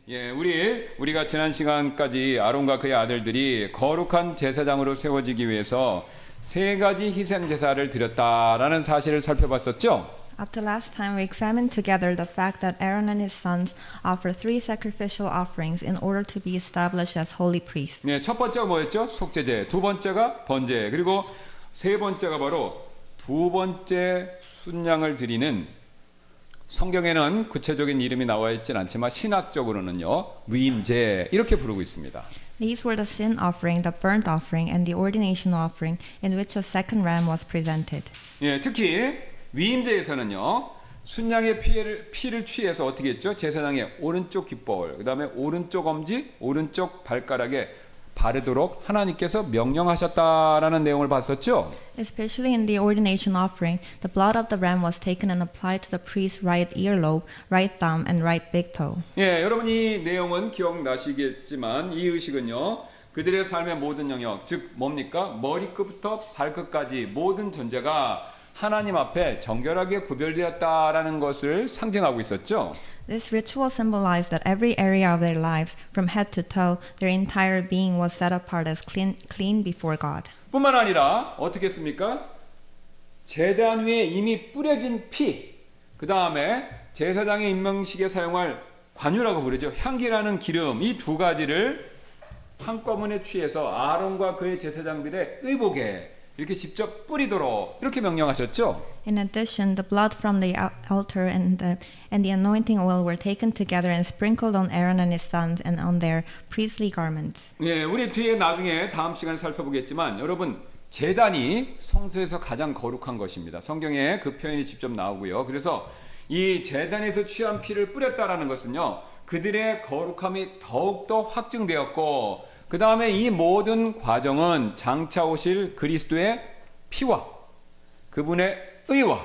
예, 우리가 지난 시간까지 아론과 그의 아들들이 거룩한 제사장으로 세워지기 위해서 세 가지 희생 제사를 드렸다라는 사실을 살펴봤었죠. Up to last time, we examined together the fact that Aaron and his sons offer 3 sacrificial offerings in order to be established as holy priests. 네, 첫 번째가 뭐였죠? 속죄제. 두 번째가 번제. 그리고 세 번째가 바로 두 번째 순양을 드리는, 성경에는 구체적인 이름이 나와 있진 않지만 신학적으로는요, 위임제 이렇게 부르고 있습니다. These were the sin offering, the burnt offering, and the ordination offering in which a second ram was presented. 예, 특히 위임제에서는요, 순양의 피를 취해서 어떻게 했죠? 제사장의 오른쪽 귓볼, 그 다음에 오른쪽 엄지, 오른쪽 발가락에 바르도록 하나님께서 명령하셨다라는 내용을 봤었죠. Especially in the ordination offering, the blood of the ram was taken and applied to the priest's right earlobe, right thumb, and right big toe. 예, 여러분 이 내용은 기억나시겠지만 이 의식은요, 그들의 삶의 모든 영역, 즉 뭡니까? 머리끝부터 발끝까지 모든 존재가 하나님 앞에 정결하게 구별되었다라는 것을 상징하고 있었죠. This ritual symbolized that every area of their lives, from head to toe, their entire being was set apart as clean before God. 뿐만 아니라 어떻게 했습니까? 제단 위에 이미 뿌려진 피, 그 다음에 제사장의 임명식에 사용할 관유라고 부르죠. 향기라는 기름, 이 두 가지를 한꺼번에 취해서 아론과 그의 제사장들의 의복에 이렇게 직접 뿌리도록 이렇게 명령하셨죠. In addition, the blood from the altar and the anointing oil were taken together and sprinkled on Aaron and his sons and on their priestly garments. 예, 우리 뒤에 나중에 다음 시간에 살펴보겠지만 여러분 제단이 성소에서 가장 거룩한 것입니다. 성경에 그 표현이 직접 나오고요. 그래서 이 제단에서 취한 피를 뿌렸다라는 것은요, 그들의 거룩함이 더욱더 확증되었고, 그 다음에 이 모든 과정은 장차 오실 그리스도의 피와 그분의 의와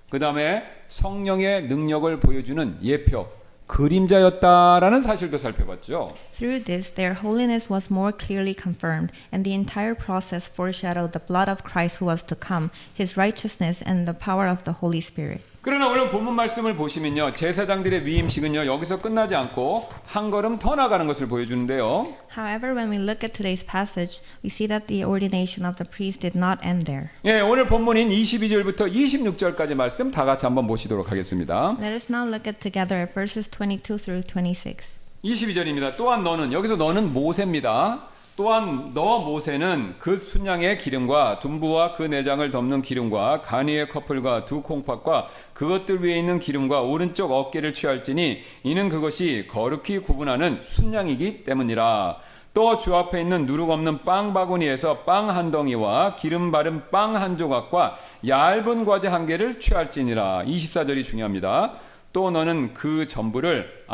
그 다음에 성령의 능력을 보여주는 예표, 그림자였다라는 사실도 살펴봤죠. Through this, their holiness was more clearly confirmed, and the entire process foreshadowed the blood of Christ who was to come, his righteousness, and the power of the Holy Spirit. 그러나 오늘 본문 말씀을 보시면요, 제사장들의 위임식은요, 여기서 끝나지 않고 한 걸음 더 나가는 것을 보여주는데요. However, when we look at today's passage, we see that the ordination of the priest did not end there. 예, 오늘 본문인 22절부터 26절까지 말씀 다 같이 한번 보시도록 하겠습니다. Let us now look at together at verses 22 through 26. 22절입니다. 또한 너는, 여기서 너는 모세입니다. 또한 너 모세는 그 순양의 기름과 둔부와 그 내장을 덮는 기름과 간이의 커플과 두 콩팥과 그것들 위에 있는 기름과 오른쪽 어깨를 취할지니 이는 그것이 거룩히 구분하는 순양이기 때문이라. 또 주 앞에 있는 누룩 없는 빵 바구니에서 빵 한 덩이와 기름 바른 빵 한 조각과 얇은 과제 한 개를 취할지니라. 24절이 중요합니다. 또 너는 그 전부를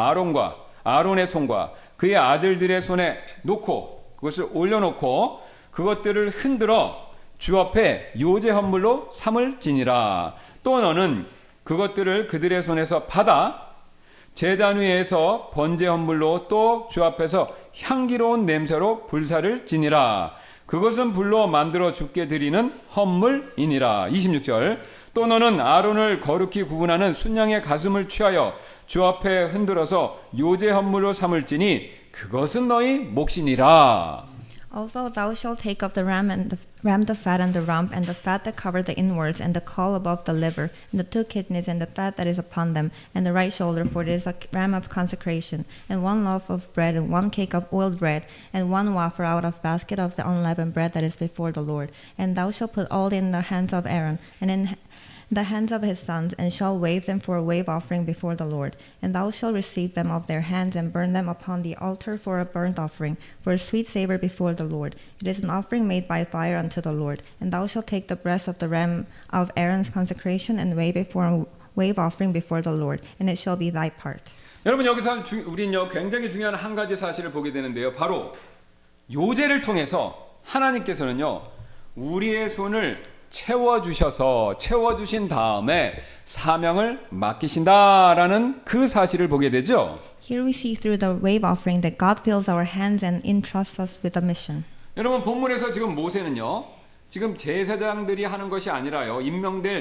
아론의 손과 그의 아들들의 손에 놓고 그것을 올려놓고 그것들을 흔들어 주 앞에 요제 헌물로 삼을지니라. 또 너는 그것들을 그들의 손에서 받아 제단 위에서 번제 헌물로 또 주 앞에서 향기로운 냄새로 불사를 지니라. 그것은 불로 만들어 주께 드리는 헌물이니라. 26절. 또 너는 아론을 거룩히 구분하는 순양의 가슴을 취하여 주 앞에 흔들어서 요제 헌물로 삼을지니 그것은 너희 몫이니라. Also thou shalt take of the ram the fat and the rump and the fat that cover the inwards and the caul above the liver and the 2 kidneys and the fat that is upon them and the right shoulder, for it is a ram of consecration, and 1 loaf of bread and 1 cake of oiled bread and 1 wafer out of basket of the unleavened bread that is before the Lord. And thou shalt put all in the hands of Aaron and in the hands of his sons, and shall wave them for a wave offering before the Lord. And thou shalt receive them of their hands, and burn them upon the altar for a burnt offering, for a sweet savor before the Lord. It is an offering made by fire unto the Lord. And thou shalt take the breast of the ram of Aaron's consecration, and wave it for a wave offering before the Lord, and it shall be thy part. 여러분 여기서 우리는요 굉장히 중요한 한 가지 사실을 보게 되는데요. 바로 요제를 통해서 하나님께서는요 우리의 손을 채워주신 다음에 사명을 맡기신다라는 그 사실을 보게 되죠. Here we see through the wave offering that God fills our hands and entrusts us with a mission. 여러분 본문에서 지금 모세는요 지금 제사장들이 하는 것이 아니라요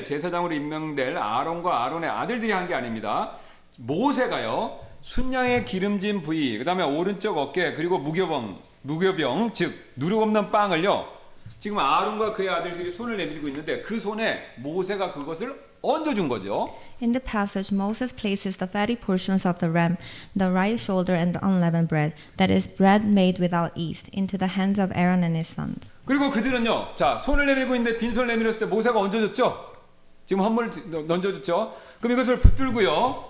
제사장으로 임명될 아론과 아론의 아들들이 한 게 아닙니다. 모세가요 순양의 기름진 부위, 그다음에 오른쪽 어깨, 그리고 무교병, 즉 누룩 없는 빵을요. 지금 아론과 그의 아들들이 손을 내밀고 있는데 그 손에 모세가 그것을 얹어준 거죠. In the passage, Moses places the fatty portions of the ram, the right shoulder, and the unleavened bread, that is bread made without yeast, into the hands of Aaron and his sons. 그리고 그들은요, 자 손을 내밀고 있는데 빈손을 내밀었을 때 모세가 얹어줬죠. 지금 헌물을 얹어줬죠. 그럼 이것을 붙들고요,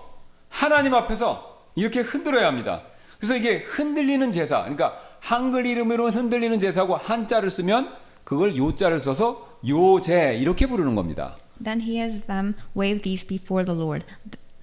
하나님 앞에서 이렇게 흔들어야 합니다. 그래서 이게 흔들리는 제사, 그러니까 한글 이름으로 흔들리는 제사고 한자를 쓰면 그걸 요자를 써서 요제 이렇게 부르는 겁니다. Then he has them wave these before the Lord.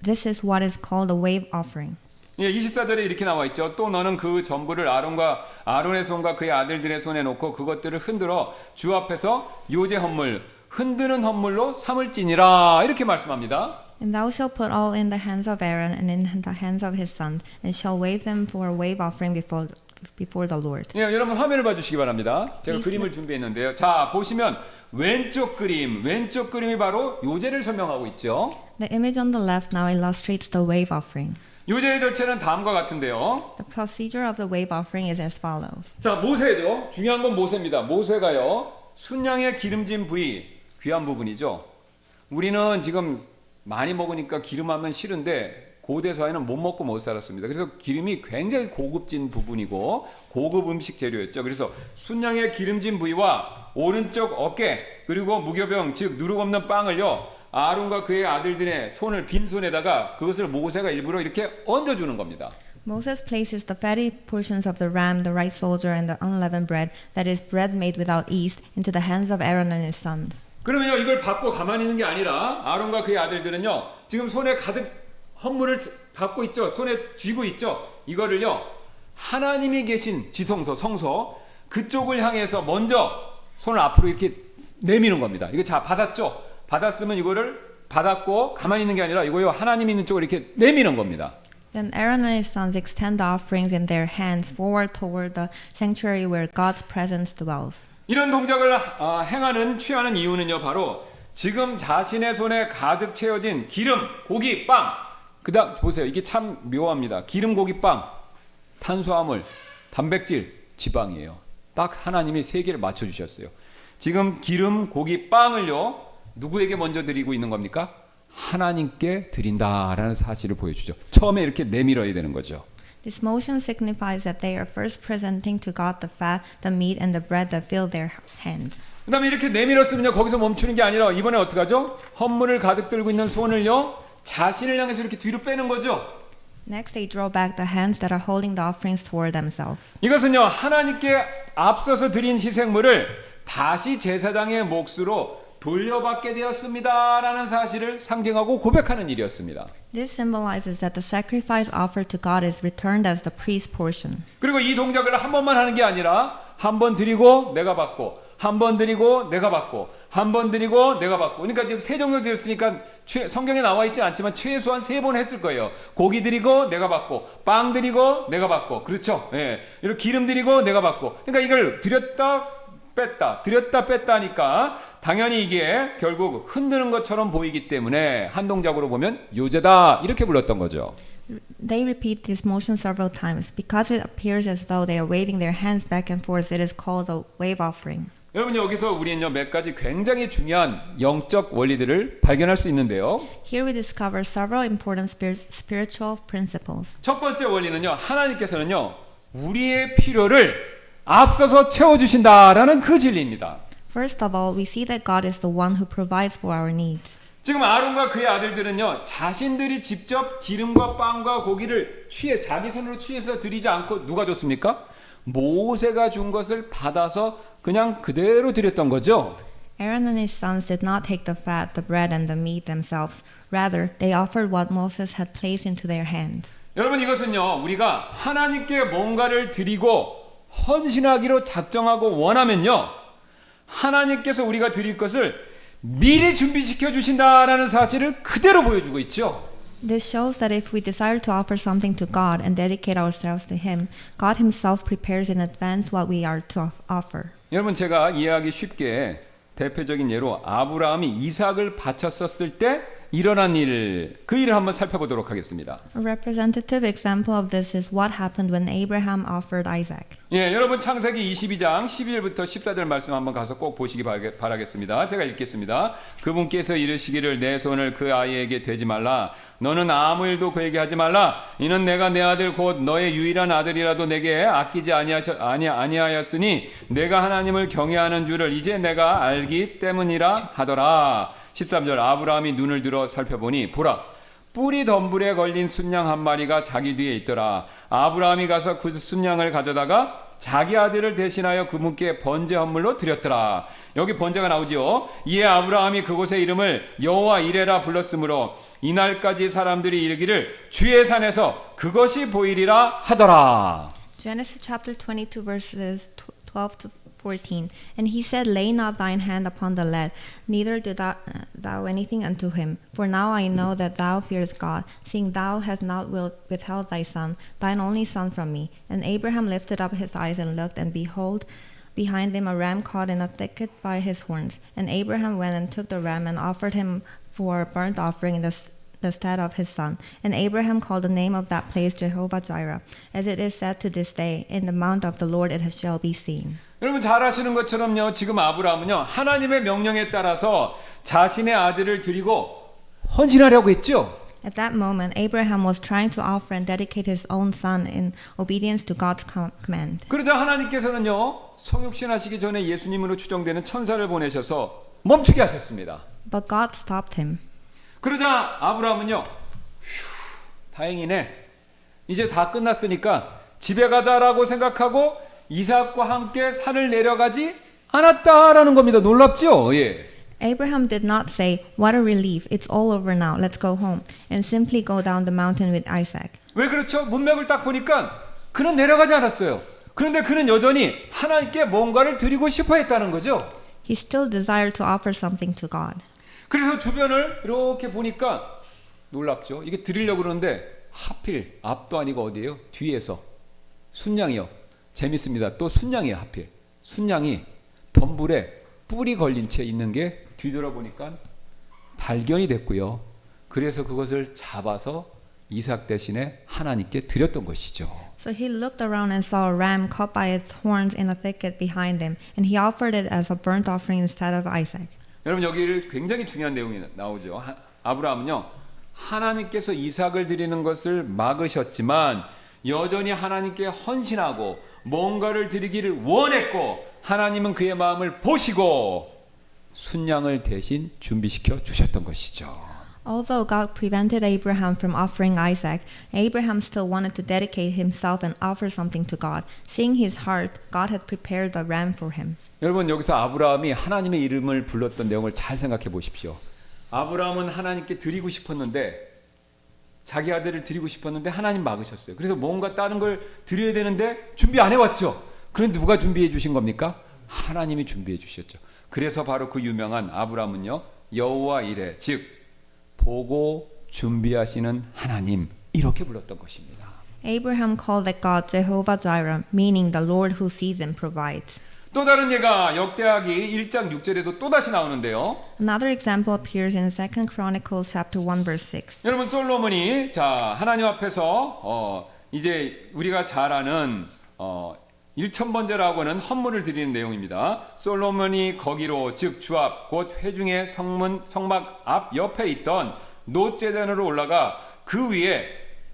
This is what is called a wave offering. 예, 24절에 이렇게 나와 있죠. 또 너는 그 전부를 아론의 손과 그의 아들들의 손에 놓고 그것들을 흔들어 주 앞에서 요제 헌물, 흔드는 헌물로 삼을지니라 이렇게 말씀합니다. And thou shalt put all in the hands of Aaron and in the hands of his sons, and shall wave them for a wave offering before the Lord. 예, 여러분 화면을 봐주시기 바랍니다. 제가 Please 그림을 준비했는데요. 자 보시면 왼쪽 그림이 바로 요제를 설명하고 있죠. The image on the left now illustrates the wave offering. 요제의 절차는 다음과 같은데요. The procedure of the wave offering is as follows. 자 모세죠. 중요한 건 모세입니다. 모세가요 순양의 기름진 부위, 귀한 부분이죠. 우리는 지금 많이 먹으니까 기름하면 싫은데 고대 사회는 못 먹고 못 살았습니다. 그래서 기름이 굉장히 고급진 부분이고 고급 음식 재료였죠. 그래서 순양의 기름진 부위와 오른쪽 어깨, 그리고 무교병, 즉 누룩 없는 빵을요 아론과 그의 아들들의 손을 빈손에다가 그것을 모세가 일부러 이렇게 얹어주는 겁니다. Moses places the fatty portions of the ram, the right shoulder, and the unleavened bread, that is bread made without yeast, into the hands of Aaron and his sons. 그러면요 이걸 받고 가만히 있는 게 아니라 아론과 그의 아들들은요 지금 손에 가득 헌물을 받고 있죠. 손에 쥐고 있죠. 이거를요 하나님이 계신 지성소, 성소 그쪽을 향해서 먼저 손을 앞으로 이렇게 내미는 겁니다. 이거 자 받았죠. 받았으면 이거를 받았고 가만히 있는 게 아니라 이거요 하나님 있는 쪽으로 이렇게 내미는 겁니다. Then Aaron and his sons extend the offerings in their hands forward toward the sanctuary where God's presence dwells. 이런 동작을 취하는 이유는요 바로 지금 자신의 손에 가득 채워진 기름, 고기, 빵. 그다음 보세요. 이게 참 묘합니다. 기름, 고기, 빵, 탄수화물, 단백질, 지방이에요. 딱 하나님이 세 개를 맞춰 주셨어요. 지금 기름, 고기, 빵을요 누구에게 먼저 드리고 있는 겁니까? 하나님께 드린다라는 사실을 보여주죠. 처음에 이렇게 내밀어야 되는 거죠. This motion signifies that they are first presenting to God the fat, the meat, and the bread that fill their hands. 그 다음에 이렇게 내밀었으면요 거기서 멈추는 게 아니라 이번에 어떻게 하죠? 헌물을 가득 들고 있는 손을요 자신을 향해서 이렇게 뒤로 빼는 거죠. Next, they draw back the hands that are holding the offerings toward themselves. 이것은요 하나님께 앞서서 드린 희생물을 다시 제사장의 몫으로 돌려받게 되었습니다라는 사실을 상징하고 고백하는 일이었습니다. This symbolizes that the sacrifice offered to God is returned as the priest's portion. 그리고 이 동작을 한 번만 하는 게 아니라 한 번 드리고 내가 받고 한 번 드리고 내가 받고 한 번 드리고 내가 받고. 그러니까 지금 세 종류 드렸으니까 성경에 나와 있지 않지만 최소한 3번 했을 거예요. 고기 드리고 내가 받고 빵 드리고 내가 받고. 그렇죠? 예. 이렇게 기름 드리고 내가 받고. 그러니까 이걸 드렸다 뺐다 하니까 당연히 이게 결국 흔드는 것처럼 보이기 때문에 한 동작으로 보면 요제다 이렇게 불렀던 거죠. They repeat this motion several times. Because it appears as though they are waving their hands back and forth, it is called a wave offering. 여러분 여기서 우리는요 몇 가지 굉장히 중요한 영적 원리들을 발견할 수 있는데요. Here we discover several important spiritual principles. 첫 번째 원리는요 하나님께서는요 우리의 필요를 앞서서 채워주신다라는 그 진리입니다. First of all, we see that God is the one who provides for our needs. 지금 아론과 그의 아들들은요 자신들이 직접 기름과 빵과 고기를 자기 손으로 취해서 드리지 않고 누가 줬습니까? 모세가 준 것을 받아서 그냥 그대로 드렸던 거죠. Aaron and his sons did not take the fat, the bread, and the meat themselves. Rather, they offered what Moses had placed into their hands. 여러분 이것은요 우리가 하나님께 뭔가를 드리고 헌신하기로 작정하고 원하면요 하나님께서 우리가 드릴 것을 미리 준비시켜 주신다라는 사실을 그대로 보여주고 있죠. This shows that if we desire to offer something to God and dedicate ourselves to Him, God Himself prepares in advance what we are to offer. 여러분 제가 이해하기 쉽게 대표적인 예로 아브라함이 이삭을 바쳤었을 때 일어난 일, 그 일을 한번 살펴보도록 하겠습니다. A representative example of this is what happened when Abraham offered Isaac. 예, 여러분 창세기 22장 12절부터 14절 말씀 한번 가서 꼭 보시기 바라겠습니다. 제가 읽겠습니다. 그분께서 이르시기를 내 손을 그 아이에게 대지 말라. 너는 아무 일도 그에게 하지 말라. 이는 내가 내 아들 곧 너의 유일한 아들이라도 내게 아끼지 아니하였으니 내가 하나님을 경외하는 줄을 이제 내가 알기 때문이라 하더라. 13절 아브라함이 눈을 들어 살펴보니 보라 뿔이 덤불에 걸린 순양 한 마리가 자기 뒤에 있더라. 아브라함이 가서 그 순양을 가져다가 자기 아들을 대신하여 그분께 번제 헌물로 드렸더라. 여기 번제가 나오지요. 이에 아브라함이 그곳의 이름을 여호와 이레라 불렀으므로 이날까지 사람들이 이르기를 주의 산에서 그것이 보이리라 하더라. Genesis chapter 22 verses 12 to 14. And he said, Lay not thine hand upon the lad, neither do thou anything unto him. For now I know that thou fearest God, seeing thou hast not withheld thy son, thine only son from me. And Abraham lifted up his eyes and looked, and behold, behind him a ram caught in a thicket by his horns. And Abraham went and took the ram and offered him for a burnt offering in the stead of his son. And Abraham called the name of that place Jehovah Jireh, as it is said to this day, in the mount of the Lord it shall be seen. 여러분 잘 아시는 것처럼요. 지금 아브라함은요. 하나님의 명령에 따라서 자신의 아들을 드리고 헌신하려고 했죠. At that moment, Abraham was trying to offer and dedicate his own son in obedience to God's command. 그러자 하나님께서는요. 성육신하시기 전에 예수님으로 추정되는 천사를 보내셔서 멈추게 하셨습니다. But God stopped him. 그러자 아브라함은요. 다행이네. 이제 다 끝났으니까 집에 가자라고 생각하고 이삭과 함께 산을 내려가지 않았다라는 겁니다. 놀랍죠? 예. Abraham did not say, What a relief, it's all over now, let's go home, and simply go down the mountain with Isaac. 왜 그렇죠? 문맥을 딱 보니까 그는 내려가지 않았어요. 그런데 그는 여전히 하나님께 뭔가를 드리고 싶어 했다는 거죠. He still desired to offer something to God. 그래서 주변을 이렇게 보니까 놀랍죠. 이게 드리려고 그러는데 하필 앞도 아니고 어디예요? 뒤에서 순양이요. 재밌습니다. 또 순양이에요. 하필 순양이 덤불에 뿔이 걸린 채 있는 게 뒤돌아보니까 발견이 됐고요. 그래서 그것을 잡아서 이삭 대신에 하나님께 드렸던 것이죠. So he looked around and saw a ram caught by its horns in a thicket behind him, and he offered it as a burnt offering instead of Isaac. 여러분 여기 굉장히 중요한 내용이 나오죠. 아브라함은요. 하나님께서 이삭을 드리는 것을 막으셨지만 여전히 하나님께 헌신하고 뭔가를 드리기를 원했고 하나님은 그의 마음을 보시고 순양을 대신 준비시켜 주셨던 것이죠. Although God prevented Abraham from offering Isaac, Abraham still wanted to dedicate himself and offer something to God. Seeing his heart, God had prepared the ram for him. 여러분 여기서 아브라함이 하나님의 이름을 불렀던 내용을 잘 생각해 보십시오. 아브라함은 하나님께 드리고 싶었는데 자기 아들을 드리고 싶었는데 하나님 막으셨어요. 그래서 뭔가 다른 걸 드려야 되는데 준비 안 해왔죠. 그런데 누가 준비해 주신 겁니까? 하나님이 준비해 주셨죠. 그래서 바로 그 유명한 아브라함은요. 여호와 이레 즉 보고 준비하시는 하나님 이렇게 불렀던 것입니다. Abraham called that God Jehovah Jireh, meaning the Lord who sees and provides. 또 다른 예가 역대하기 1장 6절에도 또다시 나오는데요. Another example appears in 2 Chronicles chapter 1 verse 6. 여러분 솔로몬이 자 하나님 앞에서 이제 우리가 잘 아는 1,000번제라고 하는 헌물을 드리는 내용입니다. 솔로몬이 거기로 즉 주앞 곧 회중의 성막 앞 옆에 있던 놋제단으로 올라가 그 위에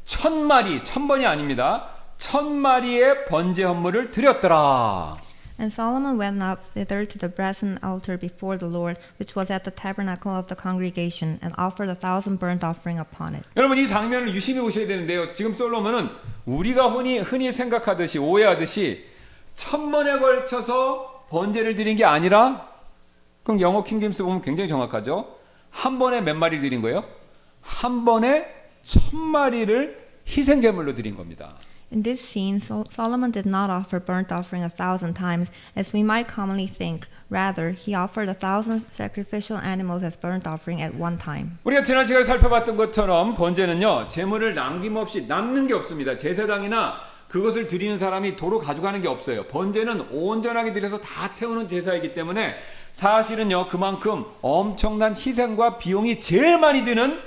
1,000마리 1,000번이 아닙니다. 1,000마리의 번제 헌물을 드렸더라. And Solomon went up thither to the brazen altar before the Lord, which was at the tabernacle of the congregation, and offered 1,000 burnt offering upon it. 여러분 이 장면을 유심히 보셔야 되는데요. 지금 솔로몬은 우리가 흔히 생각하듯이 오해하듯이 1,000번에 걸쳐서 번제를 드린 게 아니라 그럼 영어 킹제임스 보면 굉장히 정확하죠. 한 번에 몇 마리를 드린 거예요? 한 번에 1,000마리를 희생제물로 드린 겁니다. In this scene, Solomon did not offer burnt offering 1,000 times, as we might commonly think. Rather, he offered 1,000 sacrificial animals as burnt offering at one time. 우리가 지난 시간에 살펴봤던 것처럼 번제는요, 제물을 남김없이 남는 게 없습니다. 제사장이나 그것을 드리는 사람이 도로 가져가는 게 없어요. 번제는 온전하게 드려서 다 태우는 제사이기 때문에 사실은요 그만큼 엄청난 희생과 비용이 제일 많이 드는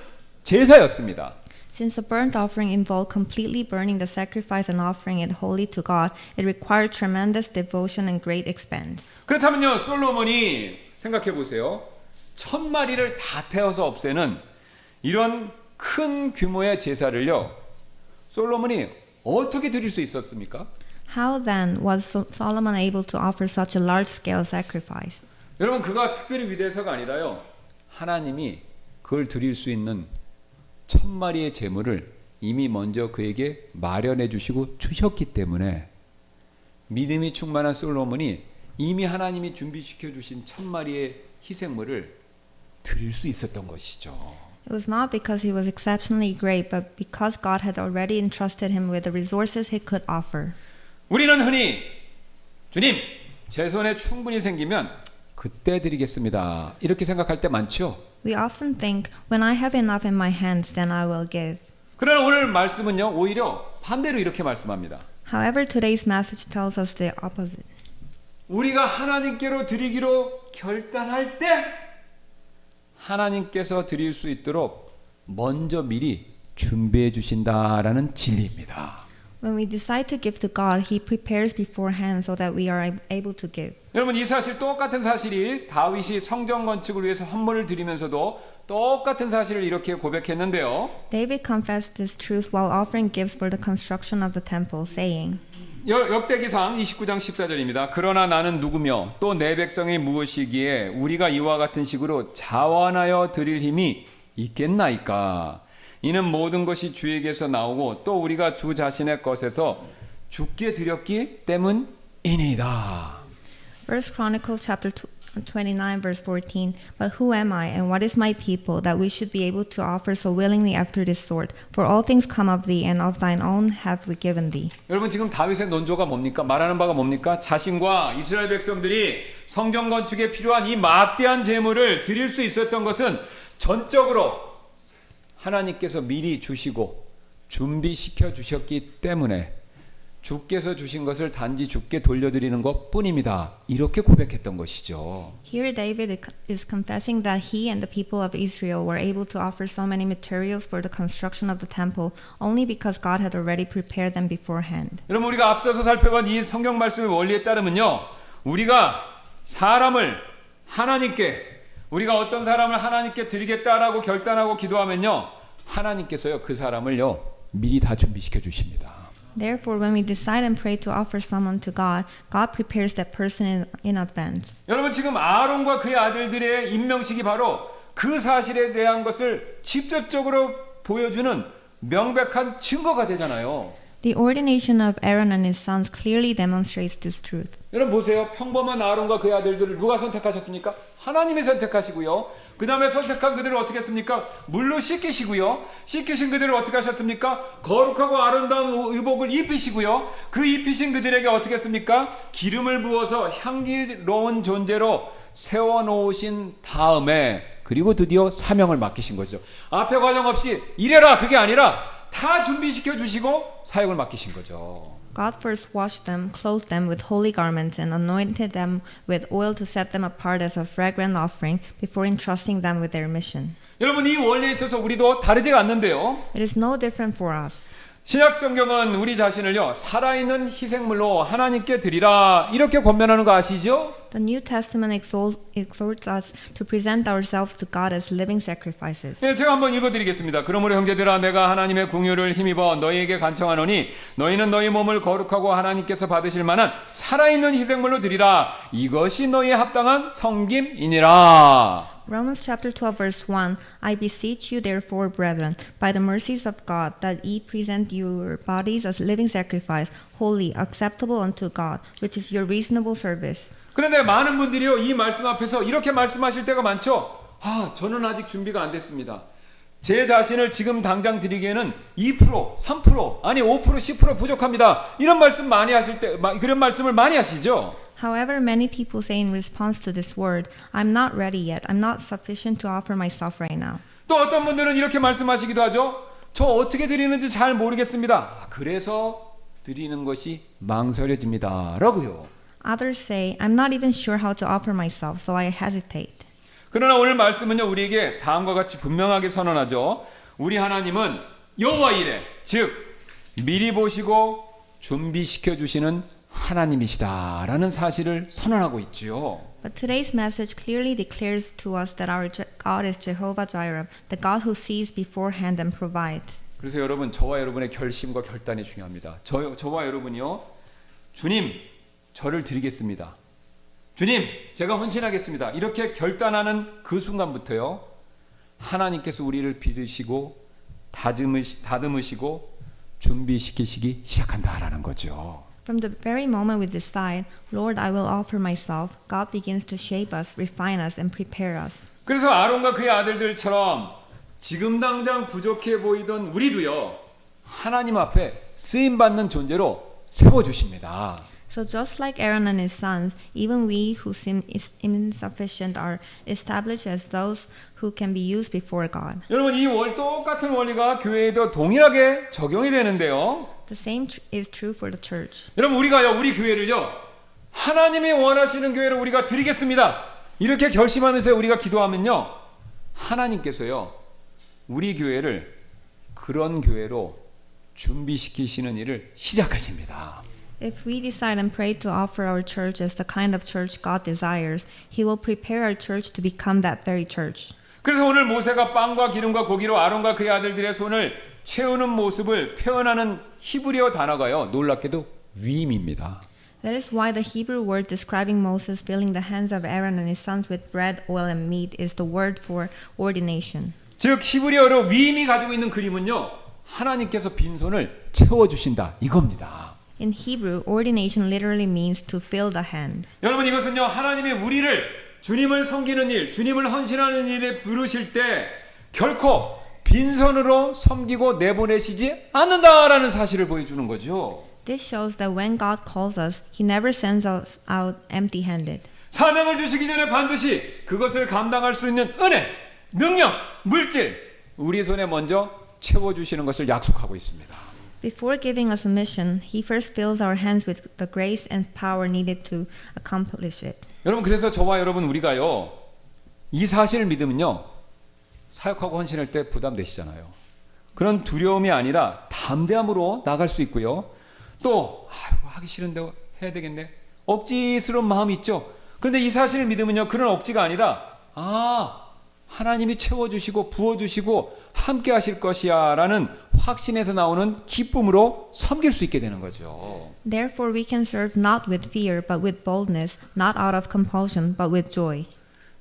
제사였습니다. Since the burnt offering involved completely burning the sacrifice and offering it wholly to God, it required tremendous devotion and great expense. 그렇다면요 솔로몬이 생각해 보세요. 1000마리를 다 태워서 없애는 이런 큰 규모의 제사를요 솔로몬이 어떻게 드릴 수 있었습니까? How then was Solomon able to offer such a large-scale sacrifice? 여러분 그가 특별히 위대해서가 아니라요 하나님이 그걸 드릴 수 있는 1000마리의 제물을 이미 먼저 그에게 마련해 주시고 주셨기 때문에 믿음이 충만한 솔로몬이 이미 하나님이 준비시켜 주신 1000마리의 희생물을 드릴 수 있었던 것이죠. It was not because he was exceptionally great, but because God had already entrusted him with the resources he could offer. 우리는 흔히 주님 제 손에 충분히 생기면 그때 드리겠습니다 이렇게 생각할 때 많죠. We often think, when I have enough in my hands, then I will give. 그러나 오늘 말씀은요 오히려 반대로 이렇게 말씀합니다. However, today's message tells us the opposite. 우리가 하나님께로 드리기로 결단할 때 하나님께서 드릴 수 있도록 먼저 미리 준비해 주신다라는 진리입니다. When we decide to give to God, He prepares beforehand so that we are able to give. 여러분 이 사실 똑같은 사실이 다윗이 성전 건축을 위해서 헌물을 드리면서도 똑같은 사실을 이렇게 고백했는데요. David confessed this truth while offering gifts for the construction of the temple, saying, 역대기상 29장 14절입니다. 그러나 나는 누구며 또 내 백성이 무엇이기에 우리가 이와 같은 식으로 자원하여 드릴 힘이 있겠나이까. 이는 모든 것이 주에게서 나오고 또 우리가 주 자신의 것에서 주께 드렸기 때문이니이다. First Chronicles chapter 29 verse 14. But who am I and what is my people that we should be able to offer so willingly after this sort? For all things come of thee, and of thine own have we given thee. 여러분 지금 다윗의 논조가 뭡니까? 말하는 바가 뭡니까? 자신과 이스라엘 백성들이 성전 건축에 필요한 이 막대한 제물을 드릴 수 있었던 것은 전적으로 하나님께서 미리 주시고 준비시켜 주셨기 때문에 주께서 주신 것을 단지 주께 돌려드리는 것뿐입니다. 이렇게 고백했던 것이죠. Here David is confessing that he and the people of Israel were able to offer so many materials for the construction of the temple only because God had already prepared them beforehand. 여러분 우리가 앞서서 살펴본 이 성경 말씀의 원리에 따르면요. 우리가 사람을 하나님께 우리가 어떤 사람을 하나님께 드리겠다라고 결단하고 기도하면요. 하나님께서요. 그 사람을요. 미리 다 준비시켜 주십니다. Therefore, when we decide and pray to offer someone to God, God prepares that person in advance. 여러분 지금 아론과 그의 아들들의 임명식이 바로 그 사실에 대한 것을 직접적으로 보여주는 명백한 증거가 되잖아요. The ordination of Aaron and his sons clearly demonstrates this truth. 여러분 보세요. 평범한 아론과 그의 아들들을 누가 선택하셨습니까? 하나님이 선택하시고요. 그 다음에 선택한 그들을 어떻게 했습니까? 물로 씻기시고요. 씻기신 그들을 어떻게 하셨습니까? 거룩하고 아름다운 의복을 입히시고요. 그 입히신 그들에게 어떻게 했습니까? 기름을 부어서 향기로운 존재로 세워놓으신 다음에 그리고 드디어 사명을 맡기신 거죠. 앞에 과정 없이 이래라 그게 아니라 다 준비시켜 주시고 사역을 맡기신 거죠. God first washed them, clothed them with holy garments, and anointed them with oil to set them apart as a fragrant offering before entrusting them with their mission. 여러분 이 원리에 있어서 우리도 다르지가 않는데요. It is no different for us. 신약 성경은 우리 자신을요 살아있는 희생물로 하나님께 드리라 이렇게 권면하는 거 아시죠? The New Testament exhorts us to present ourselves to God as living sacrifices. 네, 제가 한번 읽어드리겠습니다. 그러므로 형제들아 내가 하나님의 궁유를 힘입어 너희에게 간청하노니 너희는 너희 몸을 거룩하고 하나님께서 받으실 만한 살아있는 희생물로 드리라. 이것이 너희에 합당한 섬김이니라. Romans chapter 12 verse 1. I beseech you therefore, brethren, by the mercies of God, that ye present your bodies as living sacrifice, holy, acceptable unto God, which is your reasonable service. 그런데 많은 분들이요 이 말씀 앞에서 이렇게 말씀하실 때가 많죠. 저는 아직 준비가 안 됐습니다. 제 자신을 지금 당장 드리기에는 2%, 3%, 아니 5%, 10% 부족합니다. 이런 말씀 많이 하실 때 그런 말씀을 많이 하시죠. However, many people say in response to this word, I'm not ready yet. I'm not sufficient to offer myself right now. 또 어떤 분들은 이렇게 말씀하시기도 하죠. 저 어떻게 드리는지 잘 모르겠습니다. 그래서 드리는 것이 망설여집니다. 라고요. Others say, I'm not even sure how to offer myself, so I hesitate. 그러나 오늘 말씀은요 우리에게 다음과 같이 분명하게 선언하죠. 우리 하나님은 여호와 이레, 즉 미리 보시고 준비시켜 주시는 하나님이시다라는 사실을 선언하고 있지요. But today's message clearly declares to us that our God is Jehovah Jireh, the God who sees beforehand and provides. 그래서 여러분 저와 여러분의 결심과 결단이 중요합니다. 저와 여러분이요 주님 저를 드리겠습니다. 주님 제가 헌신하겠습니다. 이렇게 결단하는 그 순간부터요 하나님께서 우리를 믿으시고 다듬으시고 준비시키시기 시작한다라는 거죠. From the very moment we decide, Lord, I will offer myself, God begins to shape us, refine us, and prepare us. 그래서 아론과 그의 아들들처럼 지금 당장 부족해 보이던 우리도요 하나님 앞에 쓰임 받는 존재로 세워 주십니다. So just like Aaron and his sons, even we who seem insufficient are established as those who can be used before God. 여러분 이 똑같은 원리가 교회에도 동일하게 적용이 되는데요. The same is true for the church. 여러분 우리가요 우리 교회를요 하나님이 원하시는 교회를 우리가 드리겠습니다. 이렇게 결심하면서 우리가 기도하면요 하나님께서요 우리 교회를 그런 교회로 준비시키시는 일을 시작하십니다. If we decide and pray to offer our church as the kind of church God desires, He will prepare our church to become that very church. 그래서 오늘 모세가 빵과 기름과 고기로 아론과 그의 아들들의 손을 채우는 모습을 표현하는 히브리어 단어가요 놀랍게도 위임입니다. That is why the Hebrew word describing Moses filling the hands of Aaron and his sons with bread, oil, and meat is the word for ordination. 즉 히브리어로 위임이 가지고 있는 그림은요 하나님께서 빈손을 채워주신다 이겁니다. In Hebrew, ordination literally means to fill the hand. 여러분 이것은요 하나님이 우리를 주님을 섬기는 일, 주님을 헌신하는 일에 부르실 때 결코 빈손으로 섬기고 내보내시지 않는다라는 사실을 보여주는 거죠. This shows that when God calls us, He never sends us out empty-handed. 사명을 주시기 전에 반드시 그것을 감당할 수 있는 은혜, 능력, 물질 우리 손에 먼저 채워주시는 것을 약속하고 있습니다. Before giving us a mission, He first fills our hands with the grace and power needed to accomplish it. 여러분 그래서 저와 여러분 우리가요 이 사실을 믿으면요 사역하고 헌신할 때 부담되시잖아요. 그런 두려움이 아니라 담대함으로 나갈 수 있고요. 또 하기 싫은데 해야 되겠네 억지스러운 마음이 있죠. 그런데 이 사실을 믿으면요 그런 억지가 아니라 하나님이 채워주시고 부어주시고 함께 하실 것이야 라는 확신에서 나오는 기쁨으로 섬길 수 있게 되는 거죠. Therefore, we can serve not with fear, but with boldness, not out of compulsion, but with joy.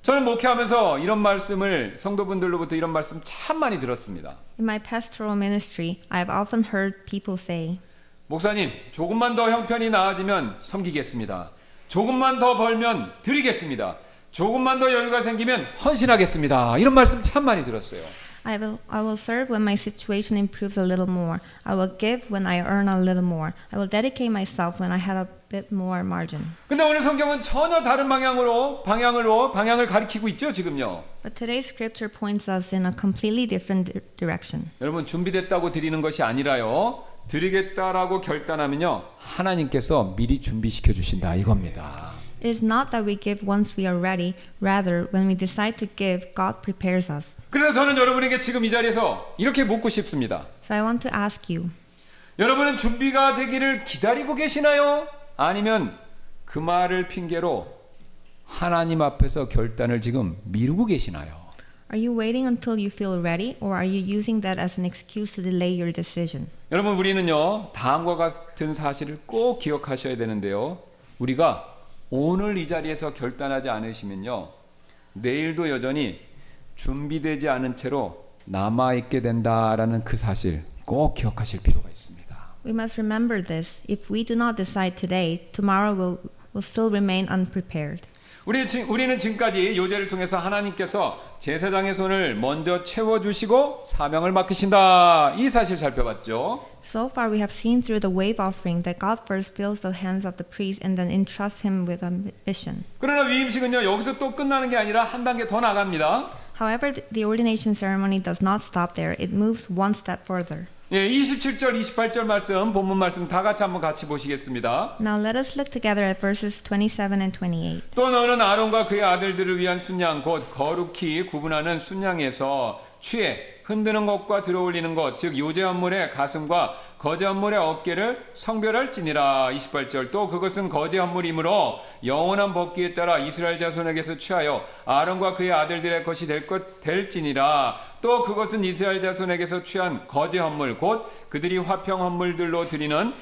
저는 목회하면서 이런 말씀을 성도분들로부터 이런 말씀 참 많이 들었습니다. In my pastoral ministry, I have often heard people say, 목사님, 조금만 더 형편이 나아지면 섬기겠습니다. 조금만 더 벌면 드리겠습니다. 조금만 더 여유가 생기면 헌신하겠습니다. 이런 말씀 참 많이 들었어요. I will serve when my situation improves a little more. I will give when I earn a little more. I will dedicate myself when I have a bit more margin. 근데 오늘 성경은 전혀 다른 방향을 가리키고 있죠, 지금요. But today's scripture points us in a completely different direction. 여러분 준비됐다고 드리는 것이 아니라요. 드리겠다라고 결단하면요. 하나님께서 미리 준비시켜 주신다 이겁니다. It is not that we give once we are ready. Rather, when we decide to give, God prepares us. 그래서 저는 여러분에게 지금 이 자리에서 이렇게 묻고 싶습니다. So I want to ask you, 여러분은 준비가 되기를 기다리고 계시나요? 아니면 그 말을 핑계로 하나님 앞에서 결단을 지금 미루고 계시나요? are you waiting until you feel ready, or are you using that as an excuse to delay your decision? 여러분 우리는요 다음과 같은 사실을 꼭 기억하셔야 되는데요. 우리가 오늘 이 자리에서 결단하지 않으시면요 내일도 여전히 준비되지 않은 채로 남아있게 된다라는 그 사실 꼭 기억하실 필요가 있습니다. We must remember this. If we do not decide today, tomorrow will still remain unprepared. 우리는 지금까지 요제를 통해서 하나님께서 제사장의 손을 먼저 채워주시고 사명을 맡기신다 이 사실 살펴봤죠. So far we have seen through the wave offering that God first fills the hands of the priest and then entrusts him with a mission. 그러나 위임식은요 여기서 또 끝나는 게 아니라 한 단계 더 나갑니다. However, the ordination ceremony does not stop there. It moves one step further. 예, 27절, 28절 말씀, 본문 말씀 다 같이 한번 같이 보시겠습니다. Now let us look together at verses 27 and 28. 또 너는 아론과 그의 아들들을 위한 순양 곧 거룩히 구분하는 순양에서 취해 흔드는 것과 들어올리는 것 즉 요제헌물의 가슴과 거제헌물의 어깨를 성별할지니라. 28절 또 그것은 거제헌물이므로 영원한 법기에 따라 이스라엘 자손에게서 취하여 아론과 그의 아들들의 것이 될지니라. 또 그것은 이스라엘 자손에게서 취한 거제헌물 곧 그들이 화평헌물들로 드리는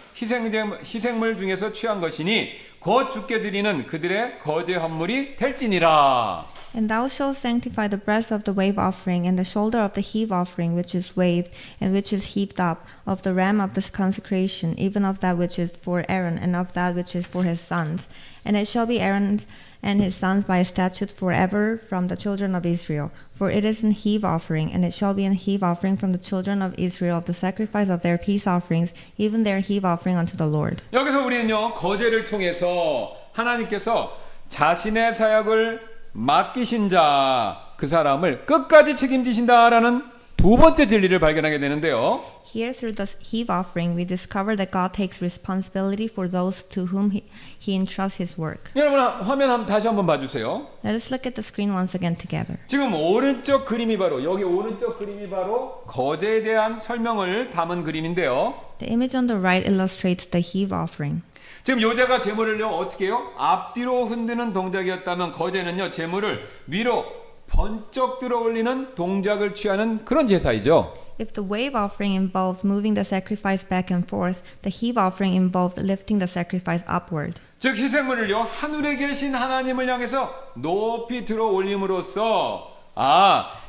희생물 중에서 취한 것이니 곧 주께 드리는 그들의 거제헌물이 될지니라. And thou shalt sanctify the breast of the wave offering, and the shoulder of the heave offering, which is waved, and which is heaved up, of the ram of the consecration, even of that which is for Aaron, and of that which is for his sons. And it shall be Aaron's and his sons by a statute forever from the children of Israel. For it is an heave offering, and it shall be an heave offering from the children of Israel of the sacrifice of their peace offerings, even their heave offering unto the Lord. 여기서 우리는요 거제를 통해서 하나님께서 자신의 사역을 맡기신 자 그 사람을 끝까지 책임지신다라는 두 번째 진리를 발견하게 되는데요. Here, through the heave offering, we discover that God takes responsibility for those to whom He entrusts His work. 여러분 화면 다시 한번 봐주세요. Let us look at the screen once again together. 지금 오른쪽 그림이 바로 여기 오른쪽 그림이 바로 거제에 대한 설명을 담은 그림인데요. The image on the right illustrates the heave offering. 지금 요제가 제물을요 어떻게 해요? 앞뒤로 흔드는 동작이었다면 거제는요 제물을 위로 번쩍 들어 올리는 동작을 취하는 그런 제사이죠. If the wave offering involves moving the sacrifice back and forth, the heave offering involved lifting the sacrifice upward. 즉 희생물을요 하늘에 계신 하나님을 향해서 높이 들어 올림으로써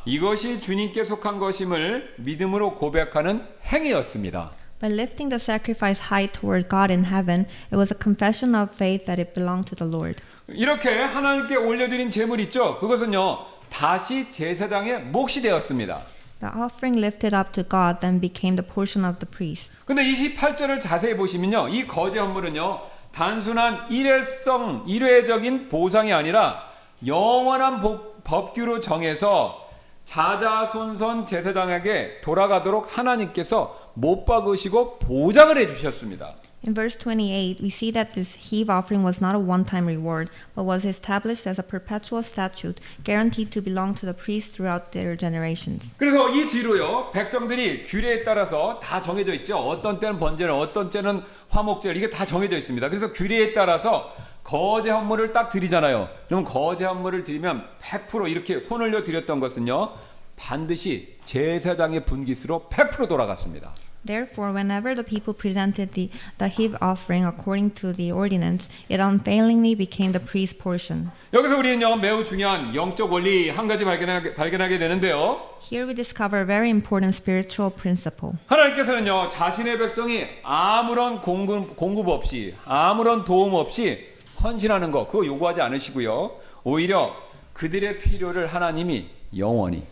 이것이 주님께 속한 것임을 믿음으로 고백하는 행위였습니다. By lifting the sacrifice high toward God in heaven, it was a confession of faith that it belonged to the Lord. 이렇게 하나님께 올려드린 제물 있죠. 그것은요 다시 제사장의 몫이 되었습니다. The offering lifted up to God then became the portion of the priest. 근데 28절을 자세히 보시면요 이 거제 헌물은요 단순한 일회적인 보상이 아니라 영원한 법규로 정해서 자자손손 제사장에게 돌아가도록 하나님께서 못 박으시고 보장을 해주셨습니다. In verse 28, we see that this heave offering was not a one-time reward, but was established as a perpetual statute, guaranteed to belong to the priests throughout their generations. 그래서 이 뒤로요 백성들이 규례에 따라서 다 정해져 있죠. 어떤 때는 번제를, 어떤 때는 화목제를 이게 다 정해져 있습니다. 그래서 규례에 따라서 거제 헌물을 딱 드리잖아요. 그럼 거제 헌물을 드리면 100% 이렇게 손 올려 드렸던 것은요 반드시 제사장의 분깃으로 100% 돌아갔습니다. Therefore, whenever the people presented the heave offering according to the ordinance, it unfailingly became the priest's portion. 여기서 우리는요 매우 중요한 영적 원리 한 가지 발견하게 되는데요. Here we discover a very important spiritual principle. 하나님께서는요 자신의 백성이 아무런 공급 없이 아무런 도움 없이 헌신하는 거 그거 요구하지 않으시고요. 오히려 그들의 필요를 하나님이 영원히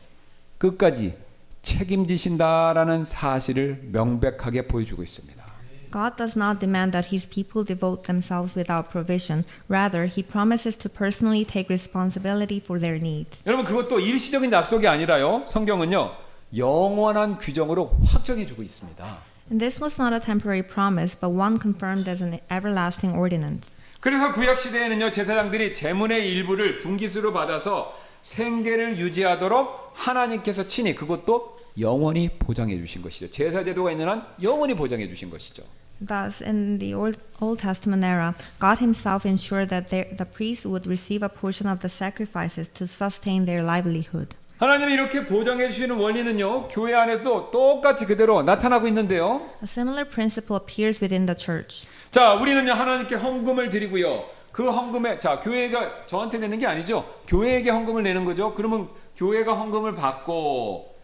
끝까지 책임지신다라는 사실을 명백하게 보여주고 있습니다. God does not demand that His people devote themselves without provision. Rather, He promises to personally take responsibility for their needs. 여러분 그것도 일시적인 약속이 아니라요. 성경은요 영원한 규정으로 확정해주고 있습니다. And this was not a temporary promise, but one confirmed as an everlasting ordinance. 그래서 구약 시대에는요 제사장들이 제문의 일부를 분깃으로 받아서 생계를 유지하도록 하나님께서 친히 그것도 영원히 보장해 주신 것이죠. 제사 제도가 있는 한 영원히 보장해 주신 것이죠. Thus, in the Old Testament era, God Himself ensured that the priests would receive a portion of the sacrifices to sustain their livelihood. 하나님이 이렇게 보장해 주시는 원리는요 교회 안에서도 똑같이 그대로 나타나고 있는데요. A similar principle appears within the church. 자, 우리는요 하나님께 헌금을 드리고요. 그 헌금에 교회가 저한테 내는 게 아니죠. 교회에게 헌금을 내는 거죠. 그러면 교회가 헌금을 받고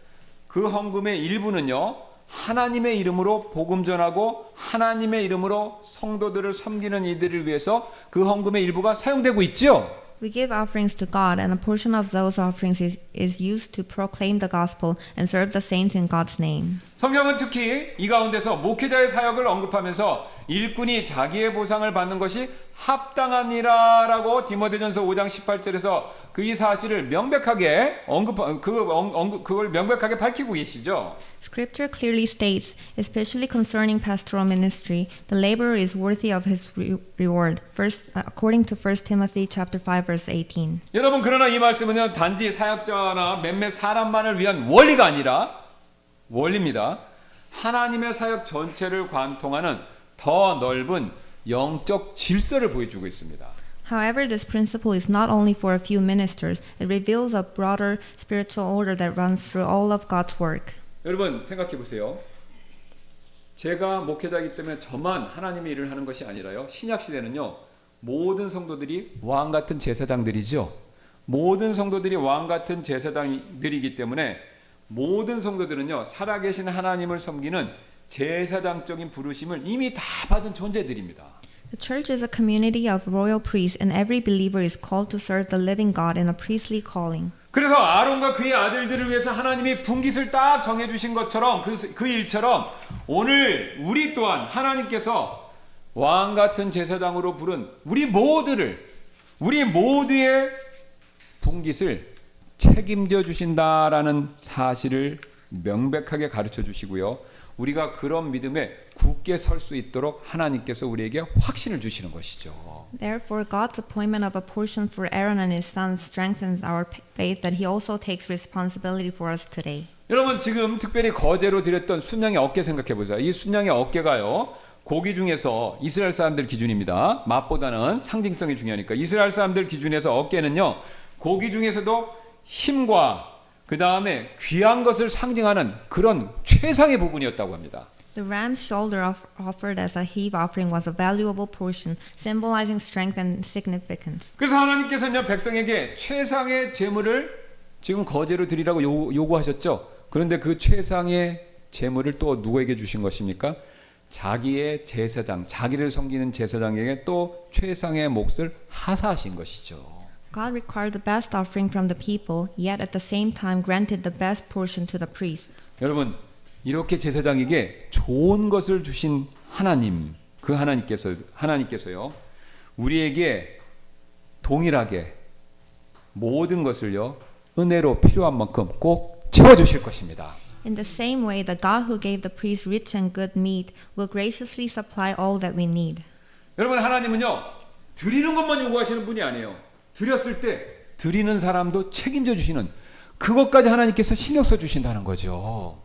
그 헌금의 일부는요 하나님의 이름으로 복음 전하고 하나님의 이름으로 성도들을 섬기는 이들을 위해서 그 헌금의 일부가 사용되고 있죠. We give offerings to God, and a portion of those offerings is used to proclaim the gospel and serve the saints in God's name. 성경은 특히 이 가운데서 목회자의 사역을 언급하면서 일꾼이 자기의 보상을 받는 것이 합당하니라라고 디모데전서 5장 18절에서 그 이 사실을 명백하게 그걸 명백하게 밝히고 계시죠. Scripture clearly states, especially concerning pastoral ministry, the laborer is worthy of his reward. According to 1 Timothy chapter 5 verse 18. 여러분 그러나 이 말씀은요 단지 사역자나 몇몇 사람만을 위한 원리가 아니라 원리입니다. 하나님의 사역 전체를 관통하는 더 넓은 영적 질서를 보여주고 있습니다. However, this principle is not only for a few ministers. It reveals a broader spiritual order that runs through all of God's work. 여러분 생각해 보세요. 제가 목회자이기 때문에 저만 하나님의 일을 하는 것이 아니라요. 신약 시대는요. 모든 성도들이 왕 같은 제사장들이죠. 모든 성도들이 왕 같은 제사장들이기 때문에 모든 성도들은요. 살아계신 하나님을 섬기는 제사장적인 부르심을 이미 다 받은 존재들입니다. The church is a community of royal priests, and every believer is called to serve the living God in a priestly calling. 그래서 아론과 그의 아들들을 위해서 하나님이 분깃을 딱 정해주신 것처럼 그 일처럼 오늘 우리 또한 하나님께서 왕 같은 제사장으로 부른 우리 모두의 분깃을 책임져 주신다라는 사실을 명백하게 가르쳐 주시고요. 우리가 그런 믿음에 굳게 설 수 있도록 하나님께서 우리에게 확신을 주시는 것이죠. Therefore, God's appointment of a portion for Aaron and his sons strengthens our faith that He also takes responsibility for us today. 여러분 지금 특별히 거제로 드렸던 순양의 어깨 생각해 보자. 이 순양의 어깨가요. 고기 중에서 이스라엘 사람들 기준입니다. 맛보다는 상징성이 중요하니까 이스라엘 사람들 기준에서 어깨는요. 고기 중에서도 힘과 그 다음에 귀한 것을 상징하는 그런 최상의 부분이었다고 합니다. The ram's shoulder offered as a heave offering was a valuable portion, symbolizing strength and significance. 그래서 하나님께서는 백성에게 최상의 제물을 지금 거제로 드리라고 요구하셨죠. 그런데 그 최상의 제물을 또 누구에게 주신 것입니까? 자기의 제사장, 자기를 섬기는 제사장에게 또 최상의 몫을 하사하신 것이죠. God required the best offering from the people, yet at the same time granted the best portion to the priests. 여러분 이렇게 제사장에게 좋은 것을 주신 하나님, 그 하나님께서요 우리에게 동일하게 모든 것을요 은혜로 필요한 만큼 꼭 채워주실 것입니다. In the same way, the God who gave the priests rich and good meat will graciously supply all that we need. 여러분 하나님은요 드리는 것만 요구하시는 분이 아니에요. 드렸을 때 드리는 사람도 책임져 주시는 그것까지 하나님께서 신경 써 주신다는 거죠.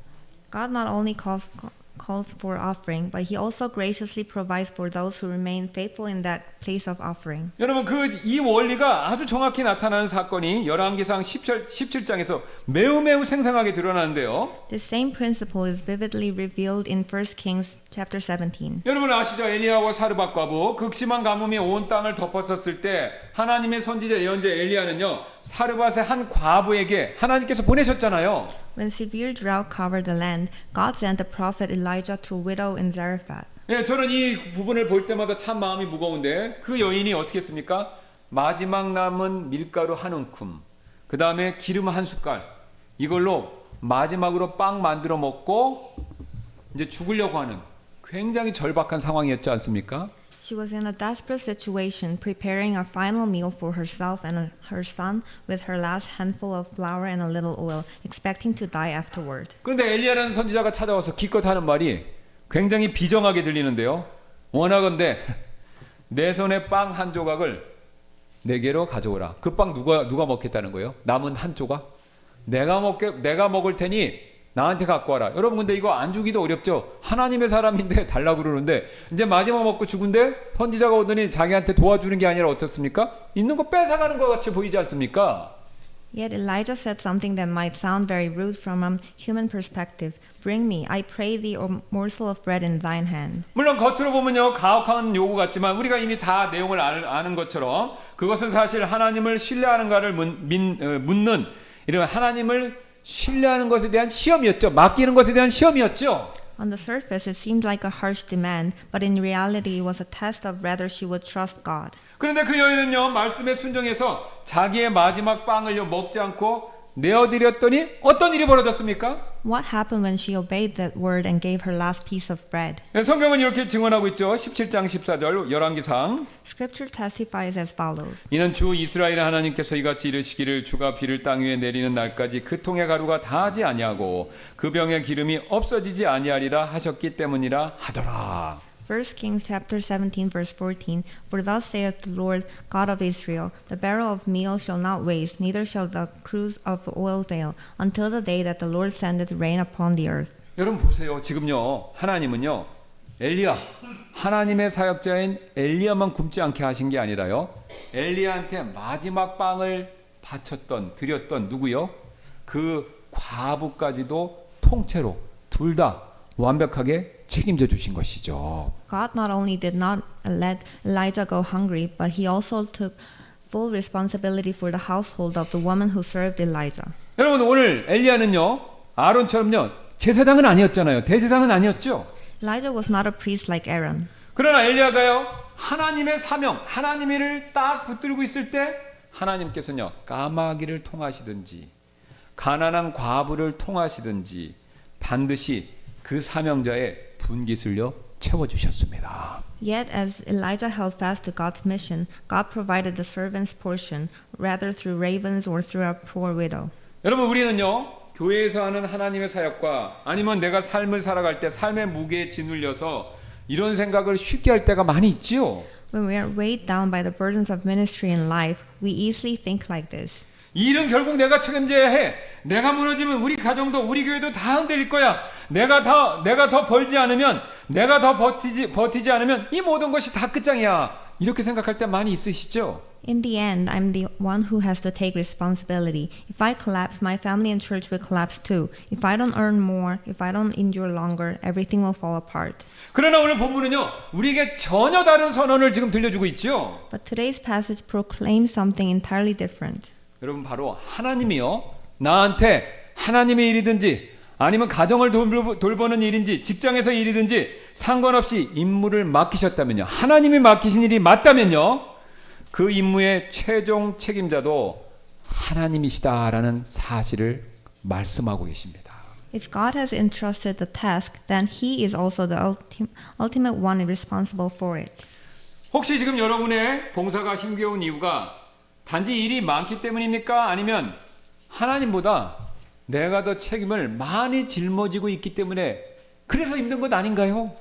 God not only calls for offering, but He also graciously provides for those who remain faithful in that place of offering. 여러분 이 원리가 아주 정확히 나타나는 사건이 열왕기상 17장에서 매우 생생하게 드러나는데요. The same principle is vividly revealed in 1 Kings chapter 17. 여러분 아시죠? 엘리야와 사르밧 과부 극심한 가뭄이 온 땅을 덮었었을 때 하나님의 선지자 예언자 엘리야는요 사르밧의 한 과부에게 하나님께서 보내셨잖아요. When severe drought covered the land, God sent the prophet Elijah to a widow in Zarephath. 예, 저는 이 부분을 볼 때마다 참 마음이 무거운데 그 여인이 어떻게 했습니까? 마지막 남은 밀가루 한 움큼, 그 다음에 기름 한 숟갈 이걸로 마지막으로 빵 만들어 먹고 이제 죽으려고 하는 굉장히 절박한 상황이었지 않습니까? She was in a desperate situation, preparing a final meal for herself and her son with her last handful of flour and a little oil, expecting to die afterward. 그런데 엘리야라는 선지자가 찾아와서 기껏 하는 말이 굉장히 비정하게 들리는데요. 원하건대 내 손에 빵 한 조각을 내게로 가져오라. 그 빵 누가 먹겠다는 거예요? 남은 한 조각? 내가 먹을 테니 나한테 갖고 와라. 여러분 근데 이거 안 주기도 어렵죠. 하나님의 사람인데 달라고 그러는데 이제 마지막 먹고 죽은데 선지자가 오더니 자기한테 도와주는 게 아니라 어떻습니까? 있는 거 뺏어가는 것 같이 보이지 않습니까? Yet Elijah said something that might sound very rude from a human perspective. Bring me, I pray thee, a morsel of bread in thine hand. 물론 겉으로 보면요 가혹한 요구 같지만 우리가 이미 다 내용을 아는 것처럼 그것은 사실 하나님을 신뢰하는가를 묻는 이런 하나님을 신뢰하는 것에 대한 시험이었죠. 맡기는 것에 대한 시험이었죠. On the surface, it seemed like a harsh demand, but in reality, it was a test of whether she would trust God. 그런데 그 여인은요 말씀에 순종해서 자기의 마지막 빵을요 먹지 않고 내어드렸더니 어떤 일이 벌어졌습니까? What happened when she obeyed that word and gave her last piece of bread? 성경은 이렇게 증언하고 있죠. 17장 14절 열왕기상. Scripture testifies as follows. 이는 주 이스라엘 하나님께서 이같이 이르시기를 주가 비를 땅 위에 내리는 날까지 그 통의 가루가 다하지 아니하고 그 병의 기름이 없어지지 아니하리라 하셨기 때문이라 하더라. 1 Kings chapter 17 verse 14. For thus saith the Lord God of Israel, the barrel of meal shall not waste, neither shall the cruse of oil fail, until the day that the Lord sendeth rain upon the earth. 여러분 보세요. 지금요. 하나님은요. 엘리야 하나님의 사역자인 엘리야만 굶지 않게 하신 게 아니라요. 엘리야한테 마지막 빵을 바쳤던 드렸던 누구요? 그 과부까지도 통째로 둘 다 완벽하게 책임져 주신 것이죠. God not only did not let Elijah go hungry, but he also took full responsibility for the household of the woman who served Elijah. 여러분 오늘 엘리야는요. 아론처럼요. 제사장은 아니었잖아요. 대제사장은 아니었죠. Elijah was not a priest like Aaron. 그러나 엘리야가요. 하나님의 사명, 하나님의 일을 딱 붙들고 있을 때 하나님께서는요. 까마귀를 통하시든지 가난한 과부를 통하시든지 반드시 그 사명자의 분깃을요 채워주셨습니다. Yet as Elijah held fast to God's mission, God provided the servant's portion, rather through ravens or through a poor widow. 여러분 우리는요 교회에서 하는 하나님의 사역과 아니면 내가 삶을 살아갈 때 삶의 무게에 짓눌려서 이런 생각을 쉽게 할 때가 많이 있지요. When we are weighed down by the burdens of ministry and life, we easily think like this. 이 일은 결국 내가 책임져야 해. 내가 무너지면 우리 가정도 우리 교회도 다 흔들릴 거야. 내가 더 벌지 않으면 내가 더 버티지 않으면 이 모든 것이 다 끝장이야. 이렇게 생각할 때 많이 있으시죠? In the end, I'm the one who has to take responsibility. If I collapse, my family and church will collapse too. If I don't earn more, if I don't endure longer, everything will fall apart. 그러나 오늘 본문은요. 우리에게 전혀 다른 선언을 지금 들려주고 있죠. But today's passage proclaims something entirely different. 여러분 바로 하나님이요. 나한테 하나님의 일이든지 아니면 가정을 돌보는 일인지 직장에서 일이든지 상관없이 임무를 맡기셨다면요. 하나님이 맡기신 일이 맞다면요. 그 임무의 최종 책임자도 하나님이시다라는 사실을 말씀하고 계십니다. If God has entrusted the task, then He is also the ultimate one responsible for it. 혹시 지금 여러분의 봉사가 힘겨운 이유가 단지 일이 많기 때문입니까? 아니면 하나님보다 내가 더 책임을 많이 짊어지고 있기 때문에 그래서 힘든 것 아닌가요?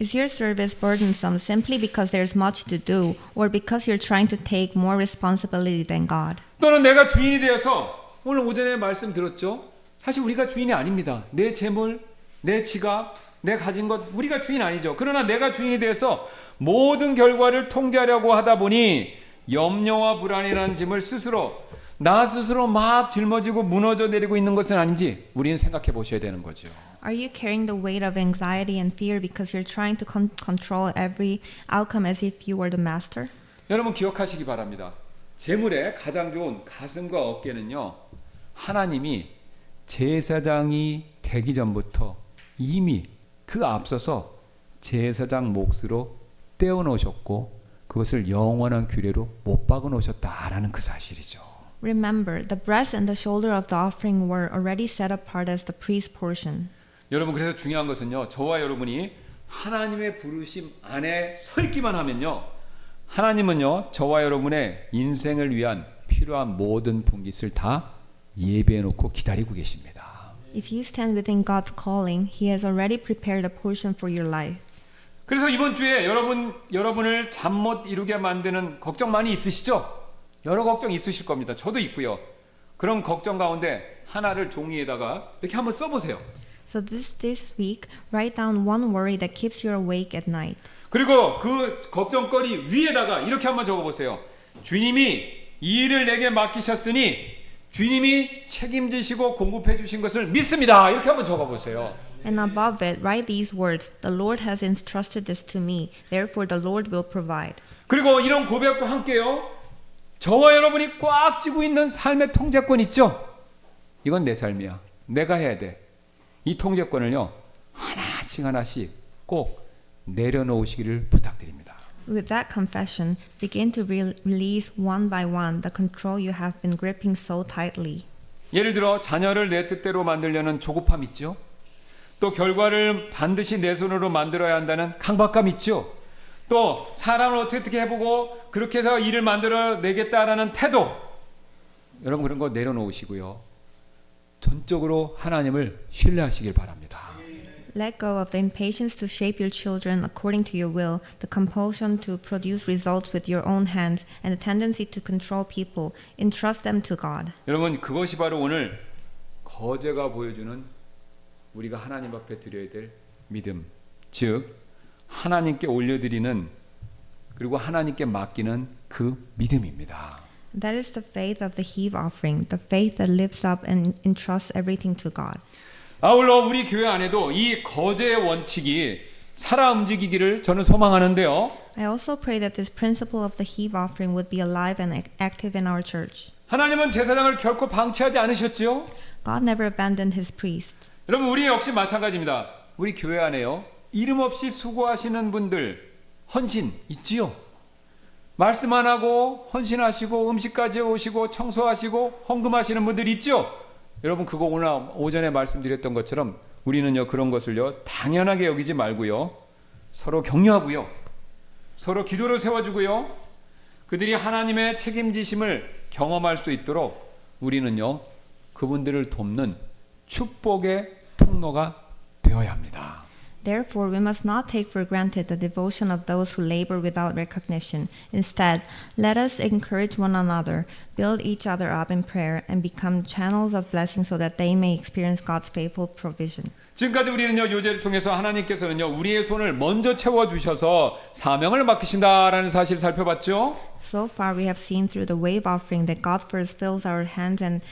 Is your service burdensome simply because there's much to do, or because you're trying to take more responsibility than God? 또는 내가 주인이 되어서 오늘 오전에 말씀 들었죠? 사실 우리가 주인이 아닙니다. 내 재물, 내 지갑, 내 가진 것 우리가 주인 아니죠. 그러나 내가 주인이 되어서 모든 결과를 통제하려고 하다 보니 염려와 불안이라는 짐을 나 스스로 막 짊어지고 무너져 내리고 있는 것은 아닌지 우리는 생각해 보셔야 되는 거죠. Are you carrying the weight of anxiety and fear because you're trying to control every outcome as if you were the master? 여러분 기억하시기 바랍니다. 재물의 가장 좋은 가슴과 어깨는요. 하나님이 제사장이 되기 전부터 이미 그 앞서서 제사장 몫으로 떼어놓으셨고 그것을 영원한 규례로 못 박아놓으셨다라는 그 사실이죠. Remember, the breast and the shoulder of the offering were already set apart as the priest's portion. 여러분 그래서 중요한 것은요. 저와 여러분이 하나님의 부르심 안에 서 있기만 하면요. 하나님은요. 저와 여러분의 인생을 위한 필요한 모든 분깃을 다 예배해 놓고 기다리고 계십니다. If you stand within God's calling, He has already prepared a portion for your life. 그래서 이번 주에 여러분을 잠 못 이루게 만드는 걱정 많이 있으시죠? 여러 걱정 있으실 겁니다. 저도 있고요. 그런 걱정 가운데 하나를 종이에다가 이렇게 한번 써보세요. So this week, write down one worry that keeps you awake at night. 그리고 그 걱정거리 위에다가 이렇게 한번 적어보세요. 주님이 이 일을 내게 맡기셨으니 주님이 책임지시고 공급해 주신 것을 믿습니다. 이렇게 한번 적어보세요. And above it, write these words: The Lord has entrusted this to me, therefore the Lord will provide. 그리고 이런 고백과 함께요. 저와 여러분이 꽉 쥐고 있는 삶의 통제권 있죠? 이건 내 삶이야. 내가 해야 돼. 이 통제권을요. 하나씩 꼭 내려놓으시기를 부탁드립니다. With that confession, begin to release one by one the control you have been gripping so tightly. 예를 들어 자녀를 내 뜻대로 만들려는 조급함 있죠. 또 결과를 반드시 내 손으로 만들어야 한다는 강박감 있죠. 또 사람을 어떻게 해보고 그렇게 해서 일을 만들어내겠다라는 태도. 여러분 그런 거 내려놓으시고요. 전적으로 하나님을 신뢰하시길 바랍니다. Let go of the impatience to shape your children according to your will, the compulsion to produce results with your own hands, and the tendency to control people. Entrust them to God. 여러분 그것이 바로 오늘 거제가 보여주는 우리가 하나님 앞에 드려야 될 믿음, 즉 하나님께 올려드리는 그리고 하나님께 맡기는 그 믿음입니다. That is the faith of the heave offering, the faith that lifts up and entrusts everything to God. 아울러 우리 교회 안에도 이 거제의 원칙이 살아 움직이기를 저는 소망하는데요. I also pray that this principle of the heave offering would be alive and active in our church. 하나님은 제사장을 결코 방치하지 않으셨죠. God never abandoned his priests. 여러분 우리 역시 마찬가지입니다. 우리 교회 안에요. 이름 없이 수고하시는 분들 헌신 있지요. 말씀 안 하고 헌신하시고 음식까지 오시고 청소하시고 헌금하시는 분들 있죠. 여러분 그거 오늘 오전에 말씀드렸던 것처럼 우리는요 그런 것을요 당연하게 여기지 말고요 서로 격려하고요 서로 기도를 세워주고요 그들이 하나님의 책임지심을 경험할 수 있도록 우리는요 그분들을 돕는 축복의 통로가 되어야 합니다. Therefore, we must not take for granted the devotion of those who labor without recognition. Instead, let us encourage one another, build each other up in prayer, and become channels of blessing so that they may experience God's faithful provision. 지금까지 우리는요 요제를 통해서 하나님께서는요 우리의 손을 먼저 채워주셔서 사명을 맡기신다라는 사실을 살펴봤죠. So far, we have seen through the wave offering that God first fills our hands and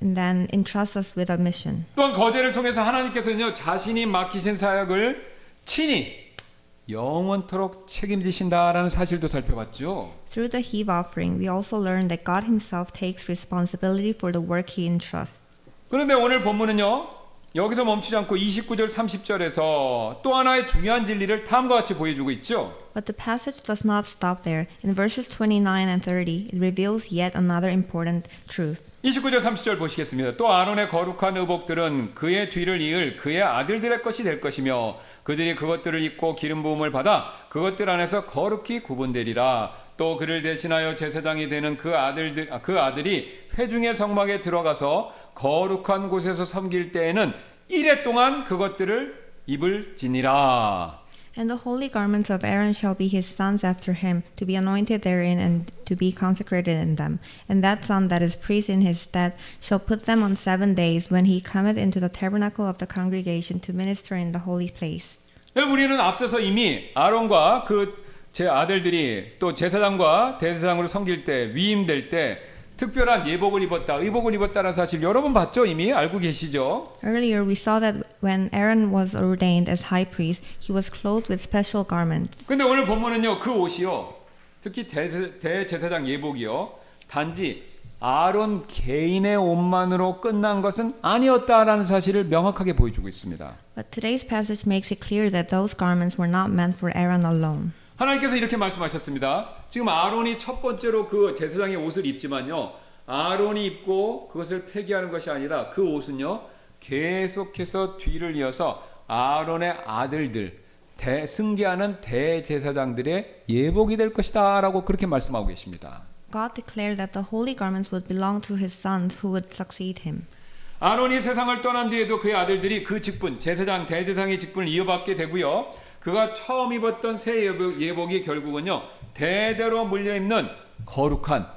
then entrusts us with a mission. 또한 거제를 통해서 하나님께서는요 자신이 맡기신 사역을 친히 영원토록 책임지신다라는 사실도 살펴봤죠. Through the heave offering, we also learn that God Himself takes responsibility for the work He entrusts. 그런데 오늘 본문은요 여기서 멈추지 않고 29절 30절에서 또 하나의 중요한 진리를 다음과 같이 보여주고 있죠. But the passage does not stop there. In verses 29 and 30, it reveals yet another important truth. 29절 30절 보시겠습니다. 또 아론의 거룩한 의복들은 그의 뒤를 이을 그의 아들들의 것이 될 것이며 그들이 그것들을 입고 기름 부음을 받아 그것들 안에서 거룩히 구분되리라. 또 그를 대신하여 제사장이 되는 그 아들이 회중의 성막에 들어가서 거룩한 곳에서 섬길 때에는 1회 동안 그것들을 입을지니라. And the holy garments of Aaron shall be his sons after him, to be anointed therein and to be consecrated in them. And that son that is priest in his stead shall put them on 7 days, when he cometh into the tabernacle of the congregation to minister in the holy place. 여러분 우리는 앞서서 이미 아론과 그 제 아들들이 또 제사장과 대제사장으로 섬길 때 위임될 때 특별한 예복을 입었다, 의복을 입었다는 사실 여러 번 봤죠? 이미 알고 계시죠? Earlier we saw that when Aaron was ordained as high priest, he was clothed with special garments. 근데 오늘 본문은요 그 옷이요 특히 대제사장 예복이요 단지 아론 개인의 옷만으로 끝난 것은 아니었다라는 사실을 명확하게 보여주고 있습니다. But today's passage makes it clear that those garments were not meant for Aaron alone. 하나님께서 이렇게 말씀하셨습니다. 지금 아론이 첫 번째로 그 제사장의 옷을 입지만요 아론이 입고 그것을 폐기하는 것이 아니라 그 옷은요 계속해서 뒤를 이어서 아론의 아들들 승계하는 대제사장들의 예복이 될 것이다 라고 그렇게 말씀하고 계십니다. God declared that the holy garments would belong to his sons who would succeed him. 아론이 세상을 떠난 뒤에도 그의 아들들이 그 직분 제사장 대제사장의 직분을 이어받게 되고요 그가 처음 입었던 새 예복이 결국은요 대대로 물려입는 거룩한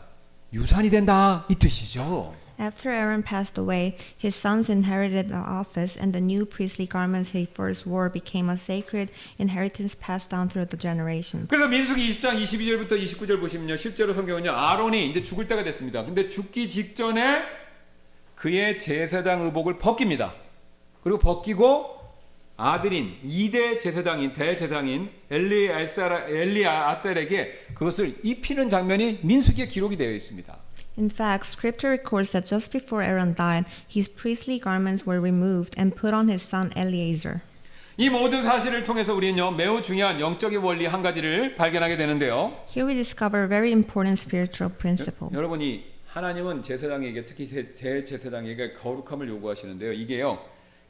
유산이 된다 이 뜻이죠. After Aaron passed away, his sons inherited the office, and the new priestly garments he first wore became a sacred inheritance passed down through the generations. 그래서 민수기 20장 22절부터 29절 보시면요 실제로 성경은요 아론이 이제 죽을 때가 됐습니다. 근데 죽기 직전에 그의 제사장 의복을 벗깁니다. 그리고 벗기고 아들인 2대 제사장인 대제사장인 엘리아셀에게 그것을 입히는 장면이 민수기에 기록이 되어 있습니다. In fact, Scripture records that just before Aaron died, his priestly garments were removed and put on his son Eleazar. 이 모든 사실을 통해서 우리는요 매우 중요한 영적인 원리 한 가지를 발견하게 되는데요. Here we discover a very important spiritual principle. 여러분이 하나님은 제사장에게 특히 대제사장에게 거룩함을 요구하시는데요. 이게요.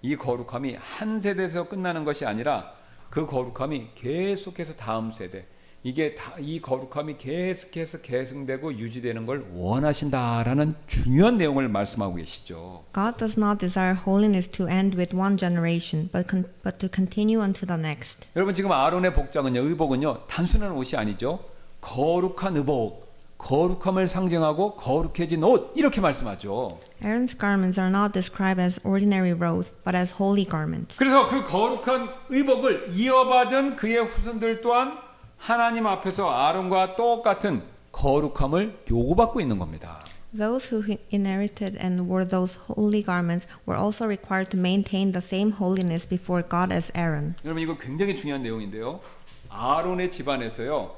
이 거룩함이 한 세대에서 끝나는 것이 아니라 그 거룩함이 계속해서 다음 세대 이게 이 거룩함이 계속해서 계승되고 유지되는 걸 원하신다라는 중요한 내용을 말씀하고 계시죠. God does not desire holiness to end with one generation, but to continue unto the next. 여러분 지금 아론의 복장은요, 의복은요, 단순한 옷이 아니죠. 거룩한 의복, 거룩함을 상징하고 거룩해진 옷 이렇게 말씀하죠. Aaron's garments are not described as ordinary robes, but as holy garments. 그래서 그 거룩한 의복을 이어받은 그의 후손들 또한 하나님 앞에서 아론과 똑같은 거룩함을 요구받고 있는 겁니다. Those who inherited and wore those holy garments were also required to maintain the same holiness before God as Aaron. 여러분 이거 굉장히 중요한 내용인데요. 아론의 집안에서요.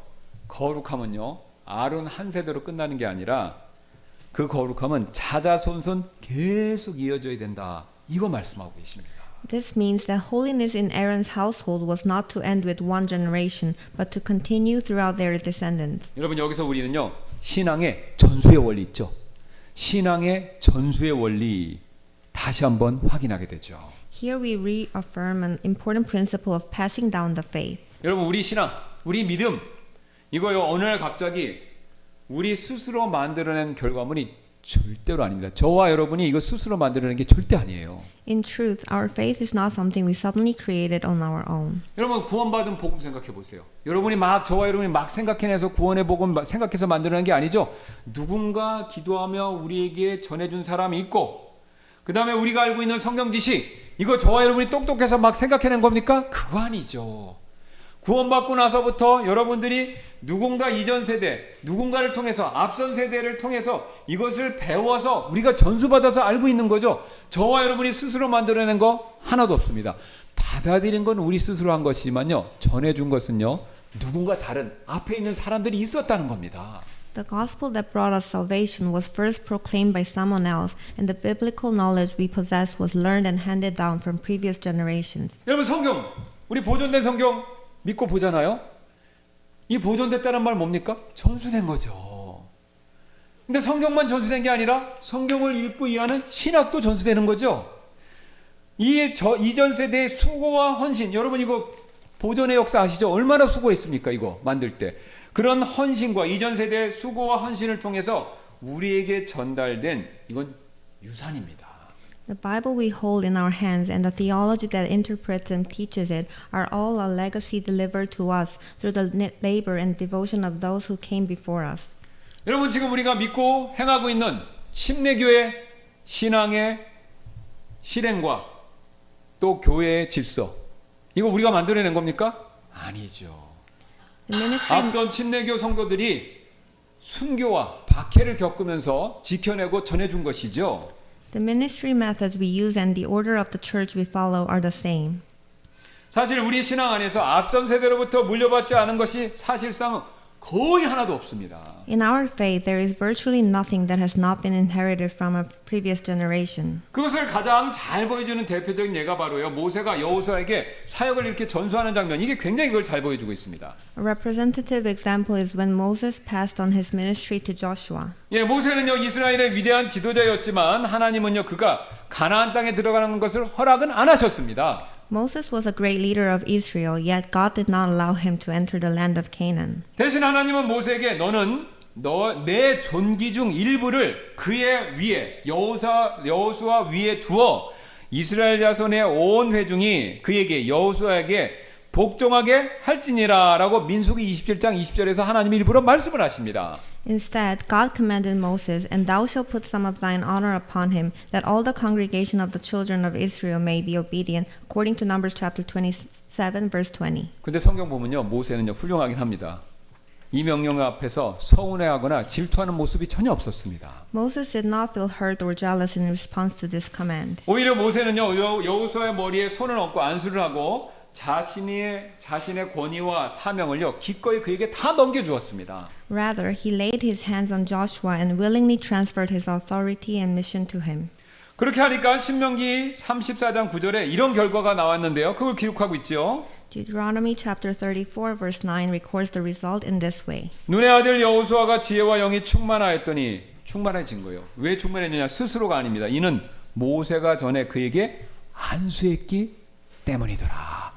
거룩함은요. 아론 한 세대로 끝나는 게 아니라 그 거룩함은 자자손손 계속 이어져야 된다. 이거 말씀하고 계십니다. This means that holiness in Aaron's household was not to end with one generation, but to continue throughout their descendants. 여러분 여기서 우리는요. 신앙의 전수의 원리 있죠. 신앙의 전수의 원리 다시 한번 확인하게 되죠. Here we reaffirm an important principle of passing down the faith. 여러분 우리 신앙, 우리 믿음 이거요. 어느 날 갑자기 우리 스스로 만들어낸 결과물이 절대로 아닙니다. 저와 여러분이 이거 스스로 만들어낸 게 절대 아니에요. In truth, our faith is not something we suddenly created on our own. 여러분 구원받은 복음 생각해 보세요. 여러분이 막 저와 여러분이 막 생각해내서 구원의 복음 생각해서 만들어낸 게 아니죠. 누군가 기도하며 우리에게 전해준 사람이 있고 그 다음에 우리가 알고 있는 성경 지식 이거 저와 여러분이 똑똑해서 막 생각해낸 겁니까? 그거 아니죠. 구원받고 나서부터 여러분들이 누군가 이전 세대, 누군가를 통해서 앞선 세대를 통해서 이것을 배워서 우리가 전수받아서 알고 있는 거죠. 저와 여러분이 스스로 만들어낸 거 하나도 없습니다. 받아들인 건 우리 스스로 한 것이지만요. 전해준 것은요. 누군가 다른 앞에 있는 사람들이 있었다는 겁니다. The gospel that brought us salvation was first proclaimed by someone else, and the biblical knowledge we possess was learned and handed down from previous generations. 여러분 성경, 우리 보존된 성경 믿고 보잖아요. 이 보존됐다는 말 뭡니까? 전수된 거죠. 근데 성경만 전수된 게 아니라 성경을 읽고 이해하는 신학도 전수되는 거죠. 이전 세대의 수고와 헌신, 여러분 이거 보존의 역사 아시죠? 얼마나 수고했습니까? 이거 만들 때. 그런 헌신과 이전 세대의 수고와 헌신을 통해서 우리에게 전달된 이건 유산입니다. The Bible we hold in our hands and the theology that interprets and teaches it are all a legacy delivered to us through the labor and devotion of those who came before us. 여러분 지금 우리가 믿고 행하고 있는 침례교회 신앙의 실행과 또 교회의 질서 이거 우리가 만들어낸 겁니까? 아니죠. 앞선 침례교 성도들이 순교와 박해를 겪으면서 지켜내고 전해준 것이죠. The ministry methods we use and the order of the church we follow are the same. 사실 우리 신앙 안에서 앞선 세대로부터 물려받지 않은 것이 사실상 거의 하나도 없습니다. In our faith, there is virtually nothing that has not been inherited from a previous generation. 그것을 가장 잘 보여주는 대표적인 예가 바로요. 모세가 여호수아에게 사역을 이렇게 전수하는 장면. 이게 굉장히 그걸 잘 보여주고 있습니다. A representative example is when Moses passed on his ministry to Joshua. 예, 모세는요 이스라엘의 위대한 지도자였지만 하나님은요 그가 가나안 땅에 들어가는 것을 허락은 안 하셨습니다. Moses was a great leader of Israel, yet God did not allow him to enter the land of Canaan. 대신 하나님은 모세에게 너는 내 존귀 중 일부를 그의 위에 여호수아 위에 두어 이스라엘 자손의 온 회중이 그에게 여호수아에게 복종하게 할지니라라고 민수기 27장 20절에서 하나님이 일부러 말씀을 하십니다. Instead, God commanded Moses, "And thou shalt put some of thine honor upon him, that all the congregation of the children of Israel may be obedient," according to Numbers chapter 27, verse 20. 근데 성경 보면요, 모세는요 훌륭하긴 합니다. 이 명령 앞에서 서운해하거나 질투하는 모습이 전혀 없었습니다. Moses did not feel hurt or jealous in response to this command. 오히려 모세는요 여호수아의 머리에 손을 얹고 안수를 하고 자신의 권위와 사명을요 기꺼이 그에게 다 넘겨주었습니다. Rather, he laid his hands on Joshua and willingly transferred his authority and mission to him. 그렇게 하니까 신명기 34장 9절에 이런 결과가 나왔는데요. 그걸 기록하고 있죠. Deuteronomy chapter 34 verse 9 records the result in this way. 눈의 아들 여호수아가 지혜와 영이 충만하였더니 충만해진 거예요. 왜 충만했느냐? 스스로가 아닙니다. 이는 모세가 전에 그에게 안수했기 때문이더라.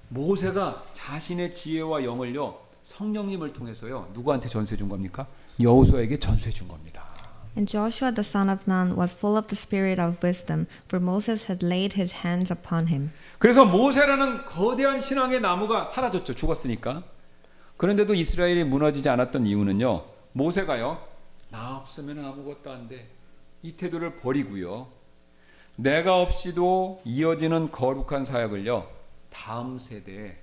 모세가 자신의 지혜와 영을요 성령님을 통해서요 누구한테 전수해 준 겁니까? 여호수아에게 전수해 준 겁니다. And Joshua the son of Nun was full of the spirit of wisdom, for Moses had laid his hands upon him. 그래서 모세라는 거대한 신앙의 나무가 사라졌죠. 죽었으니까. 그런데도 이스라엘이 무너지지 않았던 이유는요. 모세가요. 나 없으면 아무것도 안 돼. 이 태도를 버리고요. 내가 없이도 이어지는 거룩한 사역을요. 다음 세대에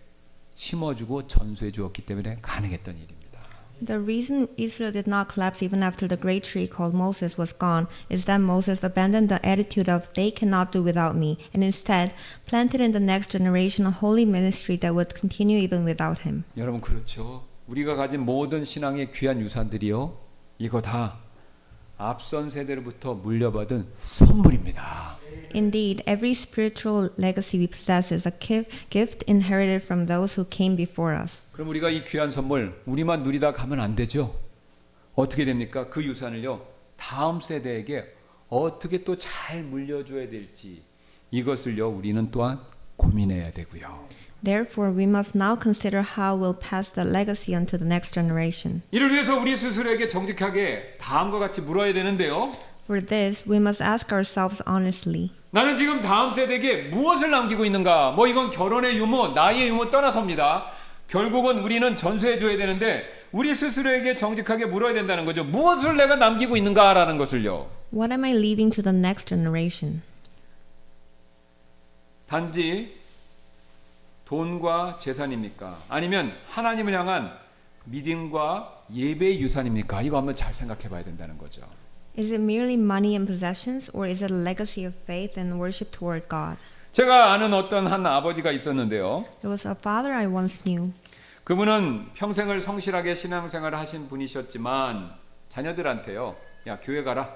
심어주고 전수해 주었기 때문에 가능했던 일입니다. The reason Israel did not collapse even after the great tree called Moses was gone is that Moses abandoned the attitude of they cannot do without me and instead planted in the next generation a holy ministry that would continue even without him. 여러분 그렇죠. 우리가 가진 모든 신앙의 귀한 유산들이요. 이거 다 앞선 세대로부터 물려받은 선물입니다. Indeed, every spiritual legacy we possess is a gift inherited from those who came before us. 그럼 우리가 이 귀한 선물 우리만 누리다 가면 안 되죠. 어떻게 됩니까? 그 유산을요. 다음 세대에게 어떻게 또 잘 물려줘야 될지 이것을요. 우리는 또한 고민해야 되고요. Therefore, we must now consider how we'll pass the legacy on to the next generation. 이를 위해서 우리 스스로에게 정직하게 다음과 같이 물어야 되는데요. For this, we must ask ourselves honestly. 나는 지금 다음 세대에게 무엇을 남기고 있는가? 뭐 이건 결혼의 유무, 나이의 유무 떠나섭니다. 결국은 우리는 전수해 줘야 되는데 우리 스스로에게 정직하게 물어야 된다는 거죠. 무엇을 내가 남기고 있는가라는 것을요. What am I leaving to the next generation? 단지 돈과 재산입니까? 아니면 하나님을 향한 믿음과 예배의 유산입니까? 이거 한번 잘 생각해 봐야 된다는 거죠. Is it merely money and possessions, or is it a legacy of faith and worship toward God? 제가 아는 어떤 한 아버지가 있었는데요. There was a father I once knew. 그분은 평생을 성실하게 신앙생활을 하신 분이셨지만 자녀들한테요. 야, 교회 가라.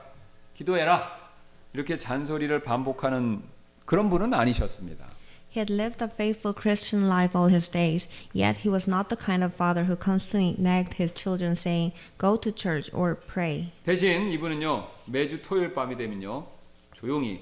기도해라. 이렇게 잔소리를 반복하는 그런 분은 아니셨습니다. He had lived a faithful Christian life all his days, yet he was not the kind of father who constantly nagged his children saying, "Go to church" or "Pray." 대신 이분은요. 매주 토요일 밤이 되면요. 조용히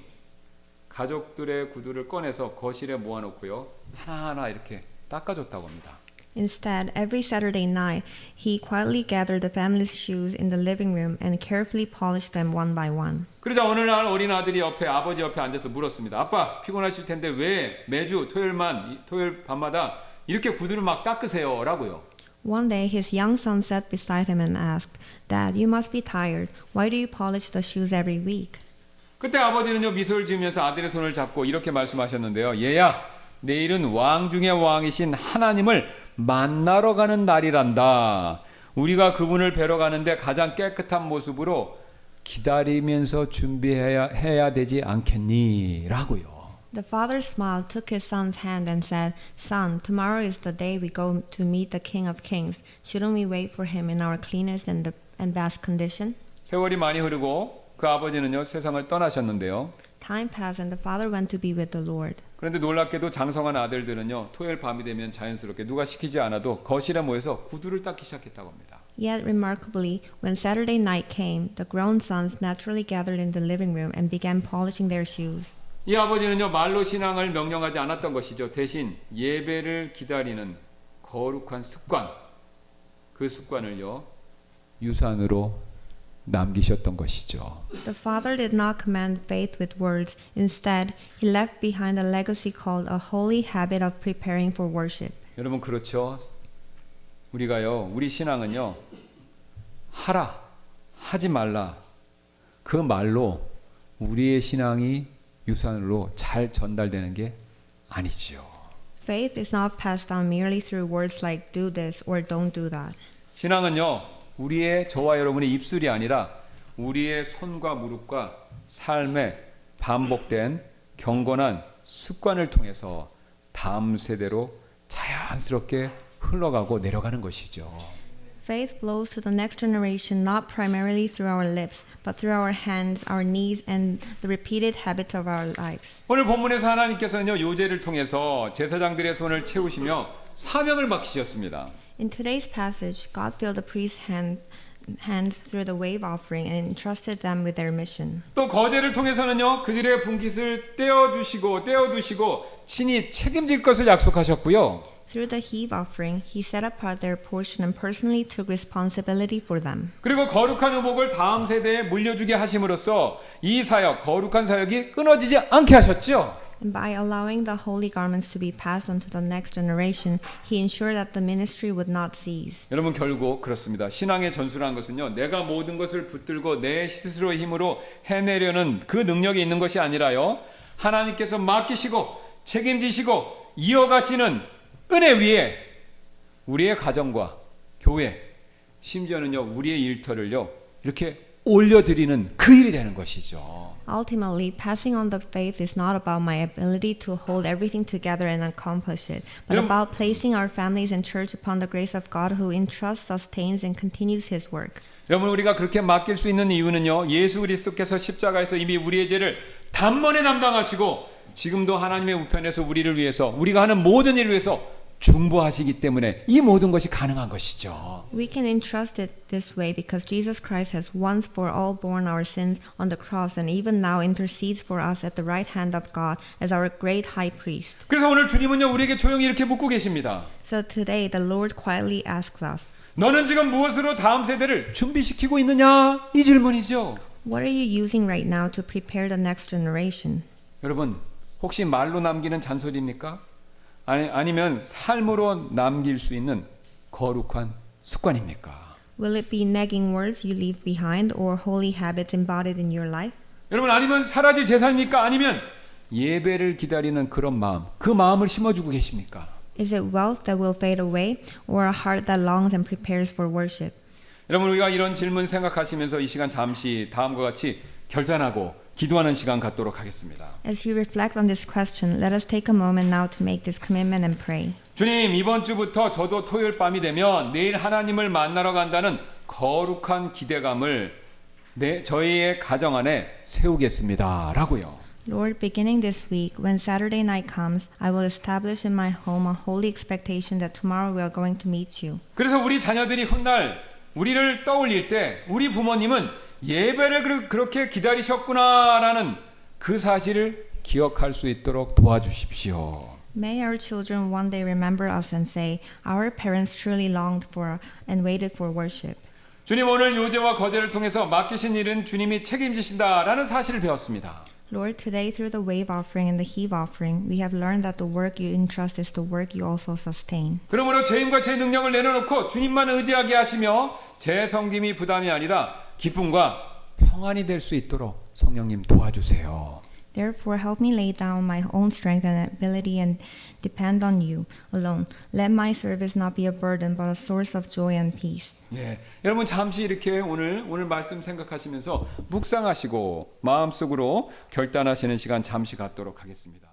가족들의 구두를 꺼내서 거실에 모아놓고요. 하나하나 이렇게 닦아줬다고 합니다. Instead, every Saturday night, he quietly gathered the family's shoes in the living room and carefully polished them one by one. 그러자 어느 날 어린 아들이 아버지 옆에 앉아서 물었습니다. 아빠, 피곤하실 텐데 왜 매주 토요일 밤마다 이렇게 구두를 막 닦으세요? 라고요. One day, his young son sat beside him and asked, "Dad, you must be tired. Why do you polish the shoes every week?" 그때 아버지는요 미소를 지으면서 아들의 손을 잡고 이렇게 말씀하셨는데요. 얘야, 내일은 왕 중의 왕이신 하나님을 만나러 가는 날이란다. 우리가 그분을 뵈러 가는데 가장 깨끗한 모습으로 기다리면서 준비해야 되지 않겠니? 라고요. The father smiled, took his son's hand, and said, "Son, tomorrow is the day we go to meet the King of Kings. Shouldn't we wait for him in our cleanest and best condition?" 세월이 많이 흐르고 그 아버지는요 세상을 떠나셨는데요. Time passed, and the father went to be with the Lord. 그런데 놀랍게도 장성한 아들들은요 토요일 밤이 되면 자연스럽게 누가 시키지 않아도 거실에 모여서 구두를 닦기 시작했다고 합니다. Yet, remarkably, when Saturday night came, the grown sons naturally gathered in the living room and began polishing their shoes. 이 아버지는요 말로 신앙을 명령하지 않았던 것이죠. 대신 예배를 기다리는 거룩한 습관, 그 습관을요 유산으로 남기셨던 것이죠. The father did not command faith with words. Instead, he left behind a legacy called a holy habit of preparing for worship. 여러분 그렇죠. 우리가요 우리 신앙은요 하라 하지 말라 그 말로 우리의 신앙이 유산으로 잘 전달되는 게 아니지요. Faith is not passed down merely through words like "do this" or "don't do that." 신앙은요 우리의 저와 여러분의 입술이 아니라 우리의 손과 무릎과 삶에 반복된 경건한 습관을 통해서 다음 세대로 자연스럽게 흘러가고 내려가는 것이죠. Faith flows to the next generation not primarily through our lips, but through our hands, our knees, and the repeated habits of our lives. 오늘 본문에서 하나님께서는요 요제를 통해서 제사장들의 손을 채우시며 사명을 맡기셨습니다. In today's passage, God filled the priest's hand hands through the wave offering and entrusted them with their mission. 또 거제를 통해서는요 그들의 분깃을 떼어두시고 친히 책임질 것을 약속하셨고요. Through the heave offering, he set apart their portion and personally took responsibility for them. 그리고 거룩한 의복을 다음 세대에 물려주게 하심으로써 이 사역, 거룩한 사역이 끊어지지 않게 하셨죠. And by allowing the holy garments to be passed on to the next generation, he ensured that the ministry would not cease. 여러분 결국 그렇습니다. 신앙의 전술이라는 것은요. 내가 모든 것을 붙들고 내 스스로의 힘으로 해내려는 그 능력이 있는 것이 아니라요. 하나님께서 맡기시고 책임지시고 이어가시는 은혜 위에 우리의 가정과 교회 심지어는요. 우리의 일터를요. 이렇게 올려드리는 그 일이 되는 것이죠. Ultimately, passing on the faith is not about my ability to hold everything together and accomplish it, but 여러분- about placing our families and church upon the grace of God who entrusts, sustains, and continues his work. 여러분 우리가 그렇게 맡길 수 있는 이유는요. 예수 그리스도께서 십자가에서 이미 우리의 죄를 단번에 담당하시고 지금도 하나님의 우편에서 우리를 위해서 우리가 하는 모든 일을 위해서 중보하시기 때문에 이 모든 것이 가능한 것이죠. We can entrust it this way because Jesus Christ has once for all borne our sins on the cross and even now intercedes for us at the right hand of God as our great high priest. 그래서 오늘 주님은요 우리에게 조용히 이렇게 묻고 계십니다. So today the Lord quietly asks us, 너는 지금 무엇으로 다음 세대를 준비시키고 있느냐? 이 질문이죠. what are you using right now to prepare the next generation? 여러분 혹시 말로 남기는 잔소리입니까? 아니면 삶으로 남길 수 있는 거룩한 습관입니까? Will it be nagging words you leave behind or holy habits embodied in your life? 여러분 아니면 사라질 재산입니까? 아니면 예배를 기다리는 그런 마음, 그 마음을 심어주고 계십니까? Is it wealth that will fade away or a heart that longs and prepares for worship? 여러분 우리가 이런 질문 생각하시면서 이 시간 잠시 다음과 같이 결단하고 기도하는 시간 갖도록 하겠습니다. As you reflect on this question, let us take a moment now to make this commitment and pray. 주님 이번 주부터 저도 토요일 밤이 되면 내일 하나님을 만나러 간다는 거룩한 기대감을 저희의 가정 안에 세우겠습니다 라고요. Lord, beginning this week, when Saturday night comes, I will establish in my home a holy expectation that tomorrow we are going to meet you. 그래서 우리 자녀들이 훗날 우리를 떠올릴 때 우리 부모님은 예배를 그렇게 기다리셨구나라는 그 사실을 기억할 수 있도록 도와주십시오. May our children one day remember us and say, our parents truly longed for and waited for worship. 주님 오늘 요제와 거제를 통해서 맡기신 일은 주님이 책임지신다라는 사실을 배웠습니다. Lord, today through the wave offering and the heave offering, we have learned that the work you entrust is the work you also sustain. 그러므로 제 힘과 제 능력을 내려놓고 주님만 의지하게 하시며 제 섬김이 부담이 아니라 기쁨과 평안이 될 수 있도록 성령님 도와주세요. Therefore, help me lay down my own strength and ability and depend on you alone. Let my service not be a burden, but a source of joy and peace. 예, 여러분 잠시 이렇게 오늘 말씀 생각하시면서 묵상하시고 마음속으로 결단하시는 시간 잠시 갖도록 하겠습니다.